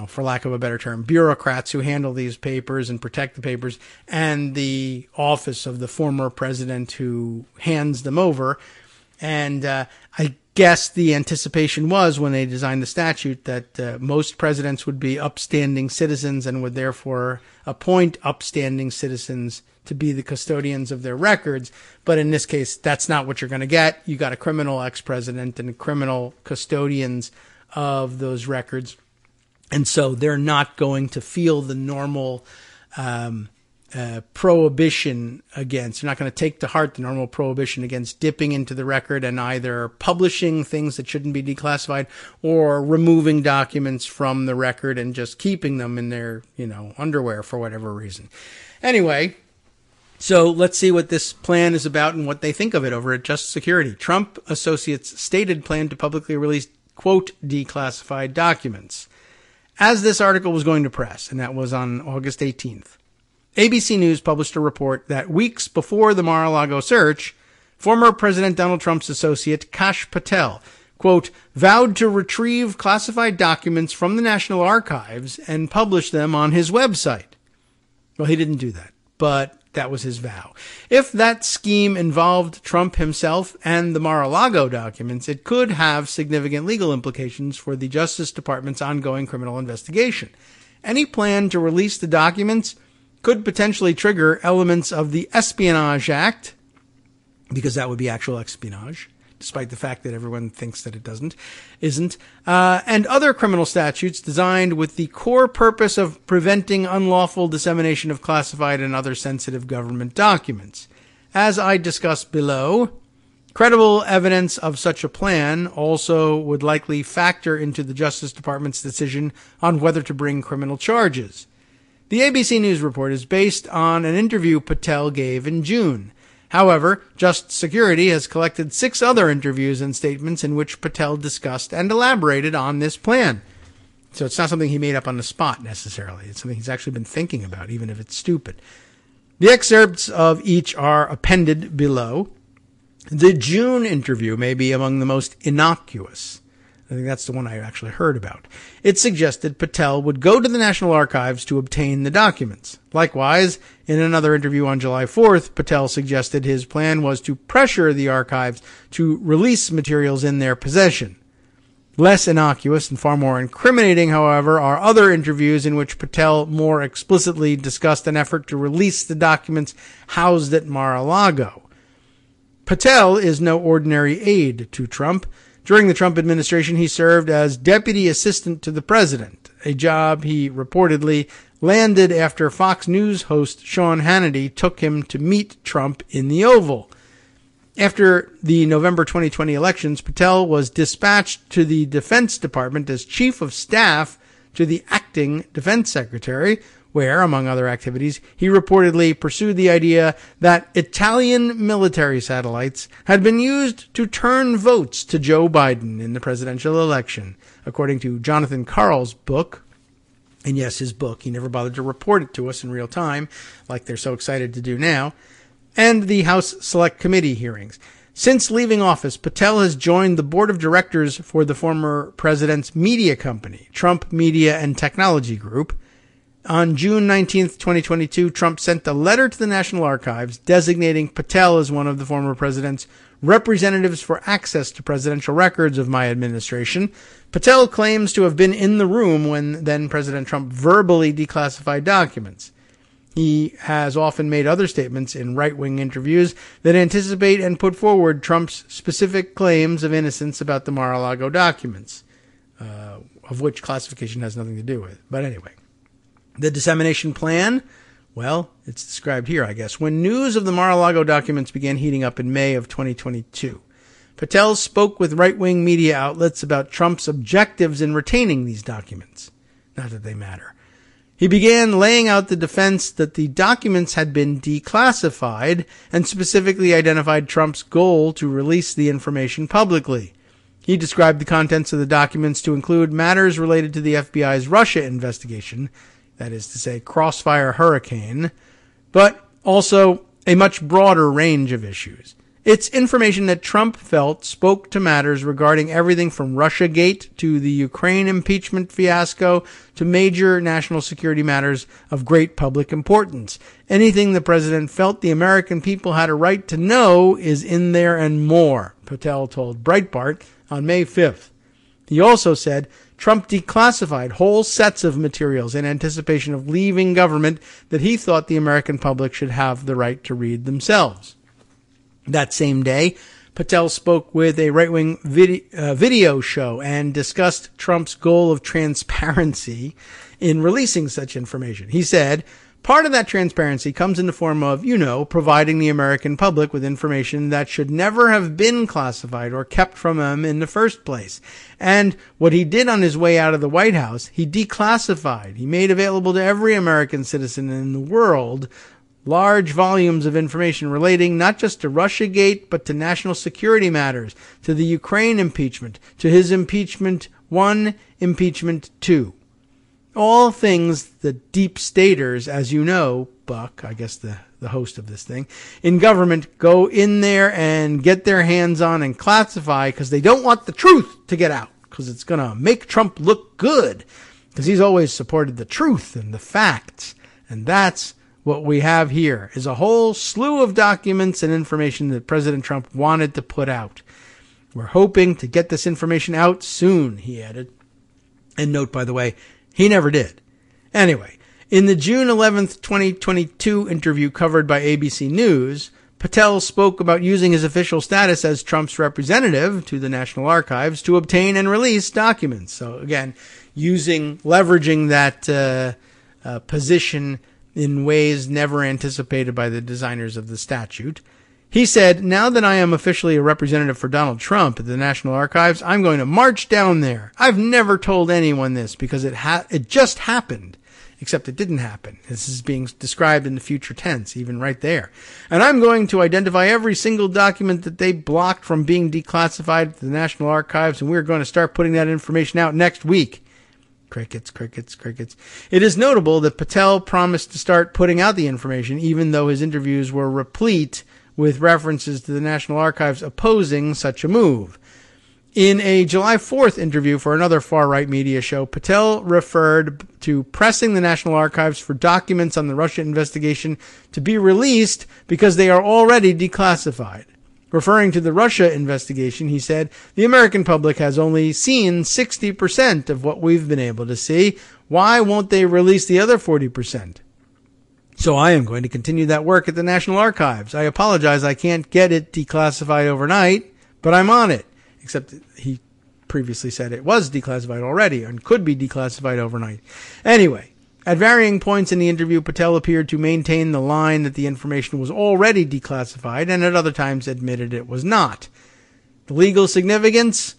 for lack of a better term, bureaucrats who handle these papers and protect the papers, and the office of the former president who hands them over. And I guess the anticipation was, when they designed the statute, that most presidents would be upstanding citizens and would therefore appoint upstanding citizens to be the custodians of their records. But in this case, that's not what you're going to get. You got a criminal ex-president and criminal custodians of those records. And so they're not going to feel the normal prohibition against, they're not going to take to heart the normal prohibition against dipping into the record and either publishing things that shouldn't be declassified or removing documents from the record and just keeping them in their, underwear for whatever reason. Anyway, so let's see what this plan is about and what they think of it over at Just Security. Trump Associates stated plan to publicly release, quote, declassified documents. As this article was going to press, and that was on August 18th, ABC News published a report that weeks before the Mar-a-Lago search, former President Donald Trump's associate, Kash Patel, quote, vowed to retrieve classified documents from the National Archives and publish them on his website. Well, he didn't do that, but that was his vow. If that scheme involved Trump himself and the Mar-a-Lago documents, it could have significant legal implications for the Justice Department's ongoing criminal investigation. Any plan to release the documents could potentially trigger elements of the Espionage Act, because that would be actual espionage, despite the fact that everyone thinks that it isn't, and other criminal statutes designed with the core purpose of preventing unlawful dissemination of classified and other sensitive government documents. As I discussed below, Credible evidence of such a plan also would likely factor into the Justice Department's decision on whether to bring criminal charges. The ABC News report is based on an interview Patel gave in June. However, Just Security has collected 6 other interviews and statements in which Patel discussed and elaborated on this plan. So it's not something he made up on the spot necessarily. It's something he's actually been thinking about, even if it's stupid. The excerpts of each are appended below. The June interview may be among the most innocuous. I think that's the one I actually heard about. It suggested Patel would go to the National Archives to obtain the documents. Likewise, in another interview on July 4th, Patel suggested his plan was to pressure the archives to release materials in their possession. Less innocuous and far more incriminating, however, are other interviews in which Patel more explicitly discussed an effort to release the documents housed at Mar-a-Lago. Patel is no ordinary aide to Trump. During the Trump administration, he served as deputy assistant to the president, a job he reportedly landed after Fox News host Sean Hannity took him to meet Trump in the Oval. After the November 2020 elections, Patel was dispatched to the Defense Department as chief of staff to the acting defense secretary, where, among other activities, he reportedly pursued the idea that Italian military satellites had been used to turn votes to Joe Biden in the presidential election, according to Jonathan Karl's book. And yes, his book. He never bothered to report it to us in real time, like they're so excited to do now. And the House Select Committee hearings. Since leaving office, Patel has joined the board of directors for the former president's media company, Trump Media and Technology Group. On June 19, 2022, Trump sent a letter to the National Archives designating Patel as one of the former president's representatives for access to presidential records of my administration. Patel claims to have been in the room when then-President Trump verbally declassified documents. He has often made other statements in right-wing interviews that anticipate and put forward Trump's specific claims of innocence about the Mar-a-Lago documents, of which classification has nothing to do with. But anyway. The dissemination plan, well, it's described here, I guess. When news of the Mar-a-Lago documents began heating up in May of 2022, Patel spoke with right-wing media outlets about Trump's objectives in retaining these documents. Not that they matter. He began laying out the defense that the documents had been declassified and specifically identified Trump's goal to release the information publicly. He described the contents of the documents to include matters related to the FBI's Russia investigation, that is to say, Crossfire Hurricane, but also a much broader range of issues. It's information that Trump felt spoke to matters regarding everything from Russiagate to the Ukraine impeachment fiasco to major national security matters of great public importance. Anything the president felt the American people had a right to know is in there and more, Patel told Breitbart on May 5th. He also said Trump declassified whole sets of materials in anticipation of leaving government that he thought the American public should have the right to read themselves. That same day, Patel spoke with a right-wing video show and discussed Trump's goal of transparency in releasing such information. He said, part of that transparency comes in the form of, providing the American public with information that should never have been classified or kept from them in the first place. And what he did on his way out of the White House, he declassified. He made available to every American citizen in the world large volumes of information relating not just to Russiagate, but to national security matters, to the Ukraine impeachment, to his impeachment 1, impeachment 2. All things that deep staters, as you know, Buck, I guess the host of this thing, in government go in there and get their hands on and classify because they don't want the truth to get out, because it's going to make Trump look good, because he's always supported the truth and the facts. And that's what we have here, is a whole slew of documents and information that President Trump wanted to put out. We're hoping to get this information out soon, he added. And note, by the way, he never did. Anyway, in the June 11th, 2022 interview covered by ABC News, Patel spoke about using his official status as Trump's representative to the National Archives to obtain and release documents. So again, leveraging that position in ways never anticipated by the designers of the statute. He said, now that I am officially a representative for Donald Trump at the National Archives, I'm going to march down there. I've never told anyone this because it just happened, except it didn't happen. This is being described in the future tense, even right there. And I'm going to identify every single document that they blocked from being declassified at the National Archives, and we're going to start putting that information out next week. Crickets, crickets, crickets. It is notable that Patel promised to start putting out the information, even though his interviews were replete with references to the National Archives opposing such a move. In a July 4th interview for another far-right media show, Patel referred to pressing the National Archives for documents on the Russia investigation to be released because they are already declassified. Referring to the Russia investigation, he said, the American public has only seen 60% of what we've been able to see. Why won't they release the other 40%? So I am going to continue that work at the National Archives. I apologize I can't get it declassified overnight, but I'm on it. Except he previously said it was declassified already and could be declassified overnight. Anyway, at varying points in the interview, Patel appeared to maintain the line that the information was already declassified and at other times admitted it was not. The legal significance?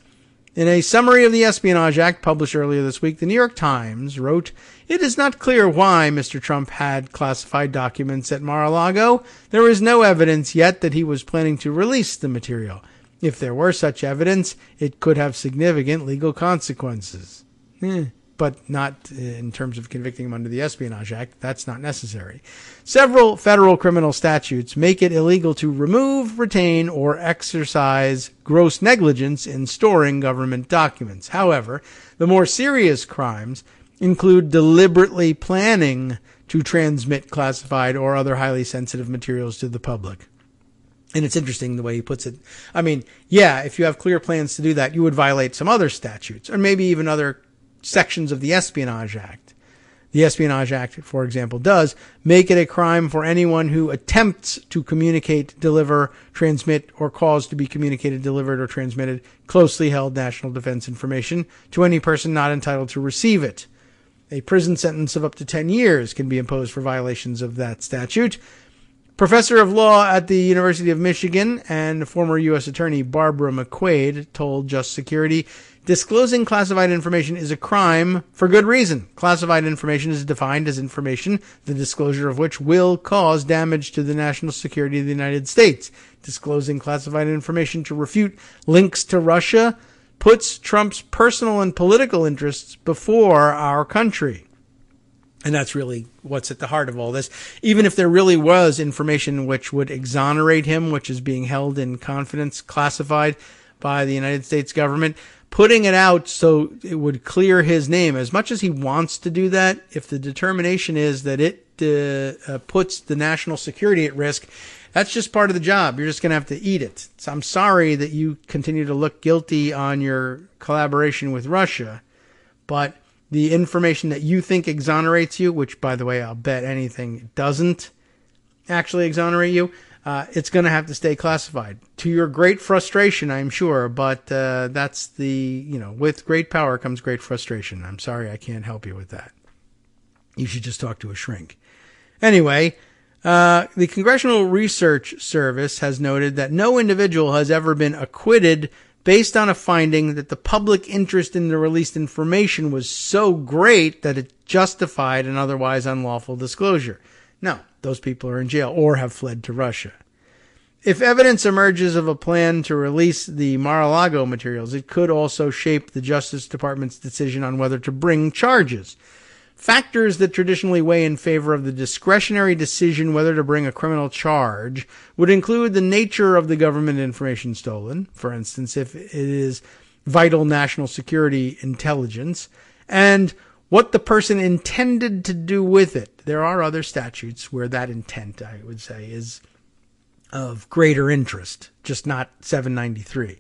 In a summary of the Espionage Act published earlier this week, the New York Times wrote, it is not clear why Mr. Trump had classified documents at Mar-a-Lago. There is no evidence yet that he was planning to release the material. If there were such evidence, it could have significant legal consequences. But not in terms of convicting him under the Espionage Act. That's not necessary. Several federal criminal statutes make it illegal to remove, retain, or exercise gross negligence in storing government documents. However, the more serious crimes include deliberately planning to transmit classified or other highly sensitive materials to the public. And it's interesting the way he puts it. I mean, yeah, if you have clear plans to do that, you would violate some other statutes, or maybe even other sections of the Espionage Act. The Espionage Act, for example, does make it a crime for anyone who attempts to communicate, deliver, transmit, or cause to be communicated, delivered, or transmitted closely held national defense information to any person not entitled to receive it. A prison sentence of up to 10 years can be imposed for violations of that statute. Professor of law at the University of Michigan and former U.S. Attorney Barbara McQuaid told Just Security, disclosing classified information is a crime for good reason. Classified information is defined as information, the disclosure of which will cause damage to the national security of the United States. Disclosing classified information to refute links to Russia puts Trump's personal and political interests before our country. And that's really what's at the heart of all this. Even if there really was information which would exonerate him, which is being held in confidence, classified by the United States government, putting it out so it would clear his name, as much as he wants to do that, if the determination is that it puts the national security at risk, that's just part of the job. You're just going to have to eat it. So I'm sorry that you continue to look guilty on your collaboration with Russia, but the information that you think exonerates you, which, by the way, I'll bet anything doesn't actually exonerate you, it's going to have to stay classified. To your great frustration, I'm sure, but that's with great power comes great frustration. I'm sorry I can't help you with that. You should just talk to a shrink. Anyway, the Congressional Research Service has noted that no individual has ever been acquitted based on a finding that the public interest in the released information was so great that it justified an otherwise unlawful disclosure. No, those people are in jail or have fled to Russia. If evidence emerges of a plan to release the Mar-a-Lago materials, it could also shape the Justice Department's decision on whether to bring charges. Factors that traditionally weigh in favor of the discretionary decision whether to bring a criminal charge would include the nature of the government information stolen, for instance, if it is vital national security intelligence, and what the person intended to do with it. There are other statutes where that intent, I would say, is of greater interest, just not 793.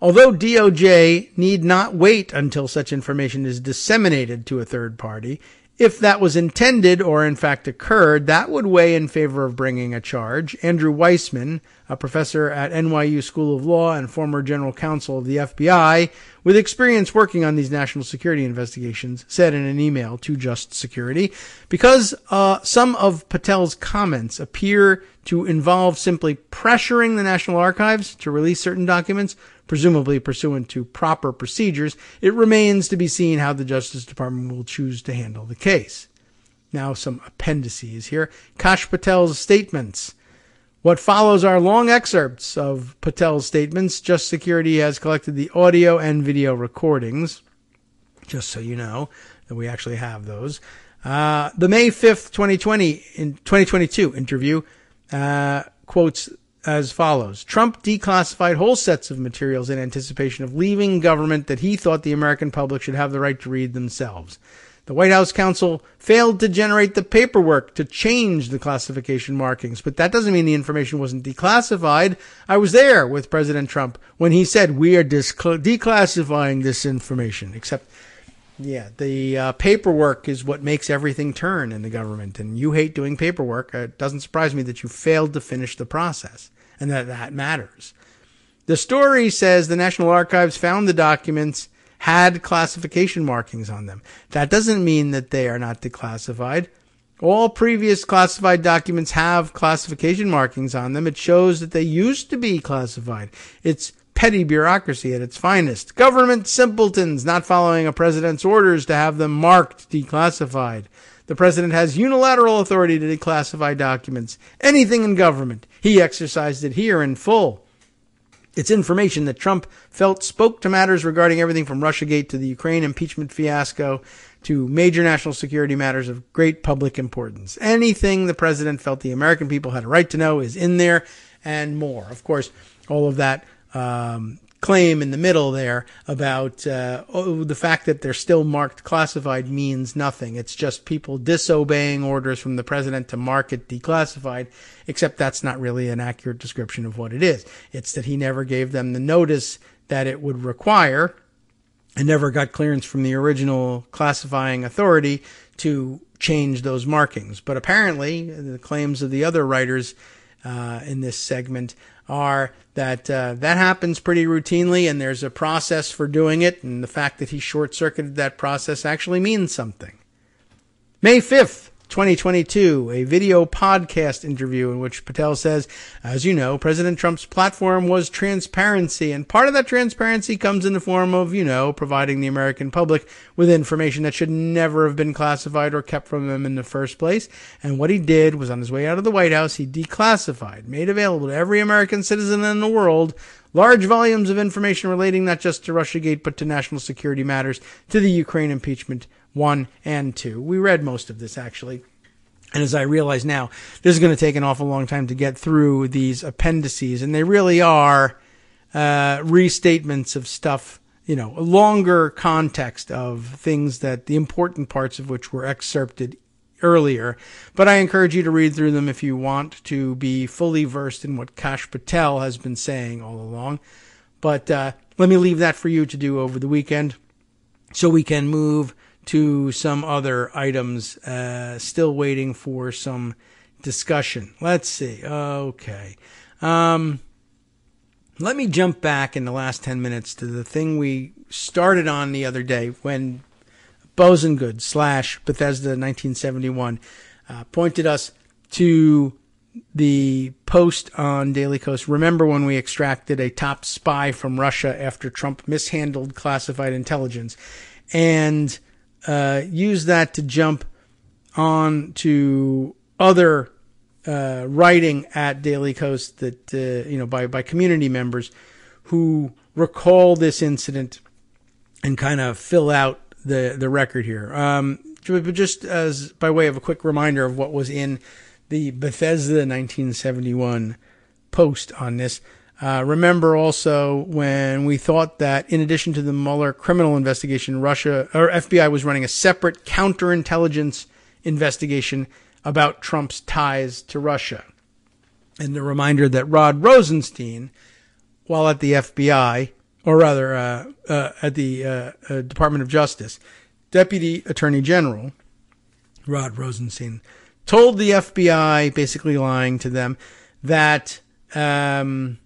Although DOJ need not wait until such information is disseminated to a third party, if that was intended or in fact occurred, that would weigh in favor of bringing a charge. Andrew Weissman a professor at NYU School of Law and former general counsel of the FBI, with experience working on these national security investigations, said in an email to Just Security, because some of Patel's comments appear to involve simply pressuring the National Archives to release certain documents, presumably pursuant to proper procedures, it remains to be seen how the Justice Department will choose to handle the case. Now some appendices here. Kash Patel's statements. What follows are long excerpts of Patel's statements. Just Security has collected the audio and video recordings, just so you know that we actually have those. The May 5th, 2022 interview quotes as follows. Trump declassified whole sets of materials in anticipation of leaving government that he thought the American public should have the right to read themselves. The White House counsel failed to generate the paperwork to change the classification markings, but that doesn't mean the information wasn't declassified. I was there with President Trump when he said we are declassifying this information, except, yeah, the paperwork is what makes everything turn in the government, and you hate doing paperwork. It doesn't surprise me that you failed to finish the process, and that matters. The story says the National Archives found the documents had classification markings on them. That doesn't mean that they are not declassified. All previous classified documents have classification markings on them. It shows that they used to be classified. It's petty bureaucracy at its finest. Government simpletons not following a president's orders to have them marked declassified. The president has unilateral authority to declassify documents. Anything in government. He exercised it here in full. It's information that Trump felt spoke to matters regarding everything from Russiagate to the Ukraine impeachment fiasco to major national security matters of great public importance. Anything the president felt the American people had a right to know is in there and more. Of course, all of that claim in the middle there about the fact that they're still marked classified means nothing. It's just people disobeying orders from the president to mark it declassified, except that's not really an accurate description of what it is. It's that he never gave them the notice that it would require and never got clearance from the original classifying authority to change those markings. But apparently, the claims of the other writers in this segment are that that happens pretty routinely, and there's a process for doing it, and the fact that he short-circuited that process actually means something. May 5th, 2022, a video podcast interview in which Patel says, as you know, President Trump's platform was transparency, and part of that transparency comes in the form of, providing the American public with information that should never have been classified or kept from them in the first place. And what he did was, on his way out of the White House, he declassified, made available to every American citizen in the world, large volumes of information relating not just to Russiagate, but to national security matters, to the Ukraine impeachment 1 and 2. We read most of this, actually. And as I realize now, this is going to take an awful long time to get through these appendices, and they really are restatements of stuff, a longer context of things that the important parts of which were excerpted earlier. But I encourage you to read through them if you want to be fully versed in what Kash Patel has been saying all along. But let me leave that for you to do over the weekend so we can move to some other items, still waiting for some discussion. Let's see. Okay. Let me jump back in the last 10 minutes to the thing we started on the other day when Bosengood / Bethesda 1971 pointed us to the post on Daily Kos. Remember when we extracted a top spy from Russia after Trump mishandled classified intelligence, and use that to jump on to other writing at Daily Kos that by community members who recall this incident and kind of fill out the record here. Just as by way of a quick reminder of what was in the Bethesda 1971 post on this. Remember also when we thought that in addition to the Mueller criminal investigation, Russia or FBI was running a separate counterintelligence investigation about Trump's ties to Russia. And the reminder that Rod Rosenstein, while at the FBI, or rather at the Department of Justice, Deputy Attorney General Rod Rosenstein told the FBI, basically lying to them, that the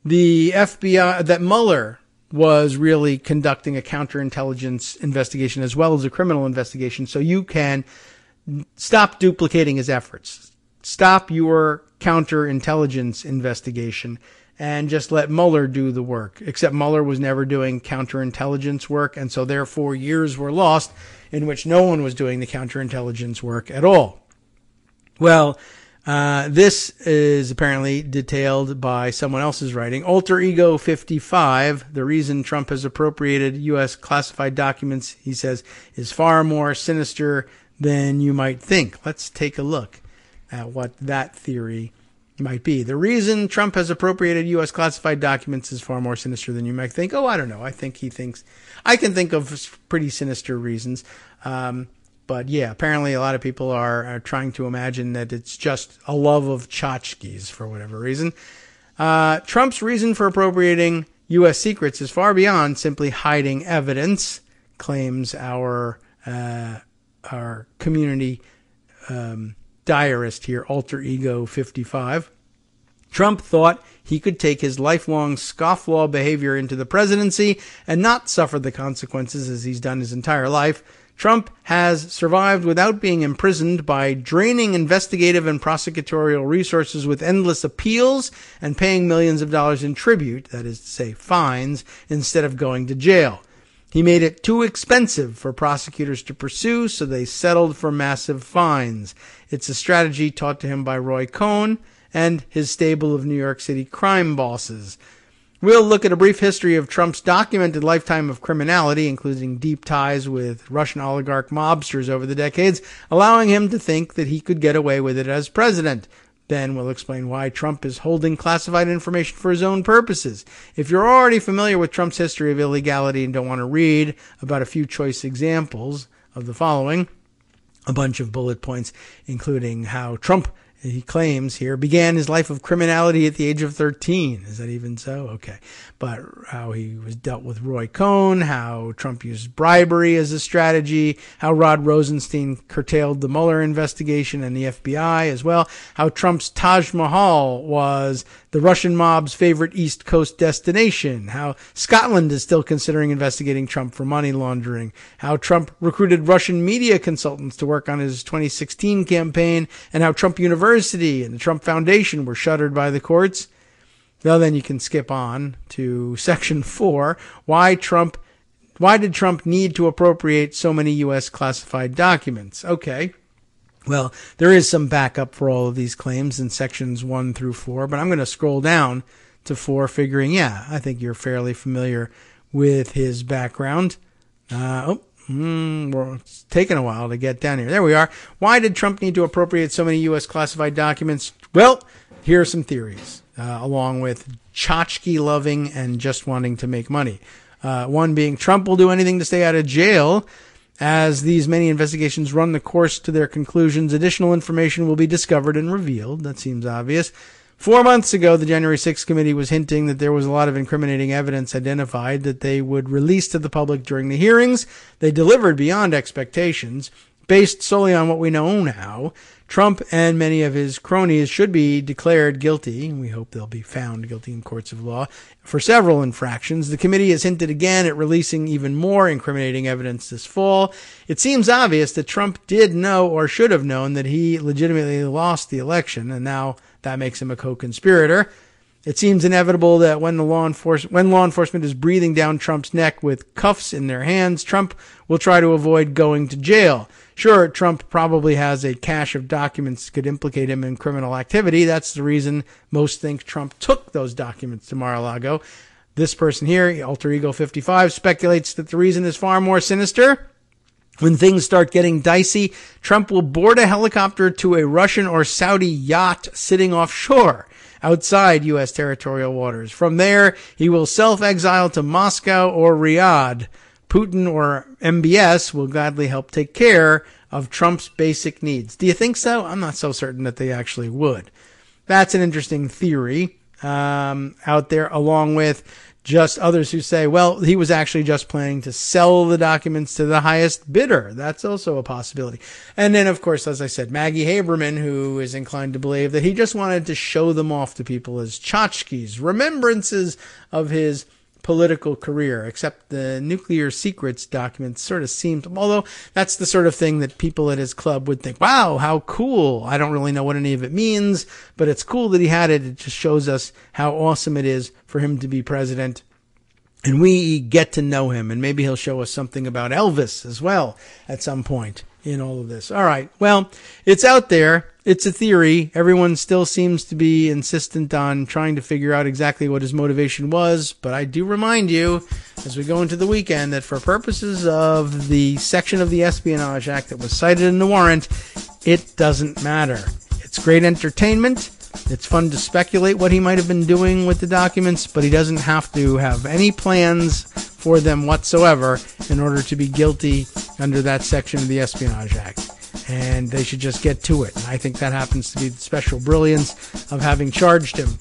FBI, that Mueller was really conducting a counterintelligence investigation as well as a criminal investigation. So you can stop duplicating his efforts. Stop your counterintelligence investigation and just let Mueller do the work. Except Mueller was never doing counterintelligence work, and so therefore years were lost in which no one was doing the counterintelligence work at all. Well, this is apparently detailed by someone else's writing. Alter Ego 55, the reason Trump has appropriated U.S. classified documents, he says, is far more sinister than you might think. Let's take a look at what that theory might be. The reason Trump has appropriated U.S. classified documents is far more sinister than you might think. Oh, I don't know. I can think of pretty sinister reasons. But yeah, apparently a lot of people are trying to imagine that it's just a love of tchotchkes for whatever reason. Trump's reason for appropriating U.S. secrets is far beyond simply hiding evidence, claims our community diarist here, Alter Ego 55. Trump thought he could take his lifelong scofflaw behavior into the presidency and not suffer the consequences as he's done his entire life. Trump has survived without being imprisoned by draining investigative and prosecutorial resources with endless appeals and paying millions of dollars in tribute, that is to say fines, instead of going to jail. He made it too expensive for prosecutors to pursue, so they settled for massive fines. It's a strategy taught to him by Roy Cohn and his stable of New York City crime bosses. We'll look at a brief history of Trump's documented lifetime of criminality, including deep ties with Russian oligarch mobsters over the decades, allowing him to think that he could get away with it as president. Then we'll explain why Trump is holding classified information for his own purposes. If you're already familiar with Trump's history of illegality and don't want to read about a few choice examples of the following, a bunch of bullet points, including how Trump, he claims here, began his life of criminality at the age of 13. Is that even so? Okay. But how he was dealt with Roy Cohn, how Trump used bribery as a strategy, how Rod Rosenstein curtailed the Mueller investigation and the FBI as well, how Trump's Taj Mahal was the Russian mob's favorite East Coast destination, how Scotland is still considering investigating Trump for money laundering, how Trump recruited Russian media consultants to work on his 2016 campaign, and how Trump University and the Trump Foundation were shuttered by the courts. Well, then you can skip on to section 4. Why did Trump need to appropriate so many U.S. classified documents? Okay. Well, there is some backup for all of these claims in sections 1 through 4, but I'm going to scroll down to 4, figuring, I think you're fairly familiar with his background. It's taken a while to get down here. There we are. Why did Trump need to appropriate so many U.S. classified documents? Well, here are some theories, along with tchotchke loving and just wanting to make money. One being Trump will do anything to stay out of jail. As these many investigations run the course to their conclusions, additional information will be discovered and revealed. That seems obvious. 4 months ago, the January 6th committee was hinting that there was a lot of incriminating evidence identified that they would release to the public during the hearings. They delivered beyond expectations. Based solely on what we know now, Trump and many of his cronies should be declared guilty, and we hope they'll be found guilty in courts of law, for several infractions. The committee has hinted again at releasing even more incriminating evidence this fall. It seems obvious that Trump did know or should have known that he legitimately lost the election, and now that makes him a co-conspirator. It seems inevitable that when law enforcement is breathing down Trump's neck with cuffs in their hands, Trump will try to avoid going to jail. Sure, Trump probably has a cache of documents that could implicate him in criminal activity. That's the reason most think Trump took those documents to Mar-a-Lago. This person here, Alter Ego 55, speculates that the reason is far more sinister. When things start getting dicey, Trump will board a helicopter to a Russian or Saudi yacht sitting offshore outside U.S. territorial waters. From there, he will self-exile to Moscow or Riyadh. Putin or MBS will gladly help take care of Trump's basic needs. Do you think so? I'm not so certain that they actually would. That's an interesting theory out there, along with just others who say, well, he was actually just planning to sell the documents to the highest bidder. That's also a possibility. And then, of course, as I said, Maggie Haberman, who is inclined to believe that he just wanted to show them off to people as tchotchkes, remembrances of his political career, except the nuclear secrets documents sort of seemed, although that's the sort of thing that people at his club would think, wow, how cool. I don't really know what any of it means, but it's cool that he had it. It just shows us how awesome it is for him to be president. And we get to know him, and maybe he'll show us something about Elvis as well at some point in all of this. All right. Well, it's out there. It's a theory. Everyone still seems to be insistent on trying to figure out exactly what his motivation was. But I do remind you, as we go into the weekend, that for purposes of the section of the Espionage Act that was cited in the warrant, it doesn't matter. It's great entertainment. It's fun to speculate what he might have been doing with the documents, but he doesn't have to have any plans for them whatsoever in order to be guilty under that section of the Espionage Act. And they should just get to it. And I think that happens to be the special brilliance of having charged him,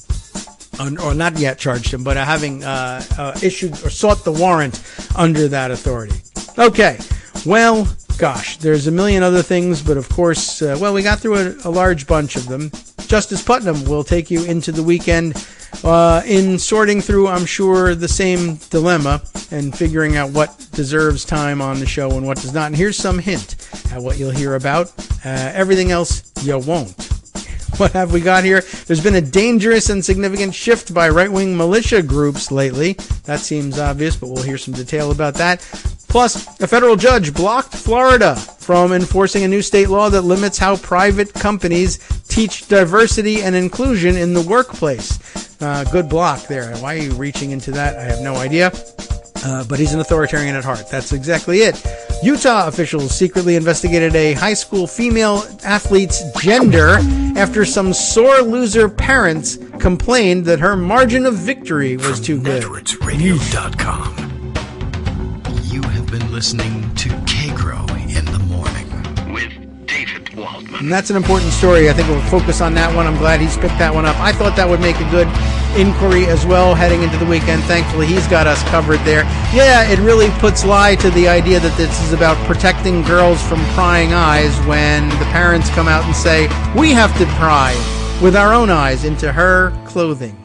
or not yet charged him, but having issued or sought the warrant under that authority. Okay, well, gosh, there's a million other things, but of course, we got through a large bunch of them. Justice Putnam will take you into the weekend in sorting through, I'm sure, the same dilemma and figuring out what deserves time on the show and what does not. And here's some hint at what you'll hear about. Everything else, you won't. What have we got here? There's been a dangerous and significant shift by right-wing militia groups lately. That seems obvious, but we'll hear some detail about that. Plus, a federal judge blocked Florida from enforcing a new state law that limits how private companies teach diversity and inclusion in the workplace. Good block there. Why are you reaching into that? I have no idea. But he's an authoritarian at heart. That's exactly it. Utah officials secretly investigated a high school female athlete's gender after some sore loser parents complained that her margin of victory was too good. NetworksRadio.com. You have been listening to Kagro in the Morning with David Waldman. And that's an important story. I think we'll focus on that one. I'm glad he's picked that one up. I thought that would make a good inquiry as well heading into the weekend. Thankfully, he's got us covered there. Yeah, it really puts lie to the idea that this is about protecting girls from prying eyes when the parents come out and say, we have to pry with our own eyes into her clothing.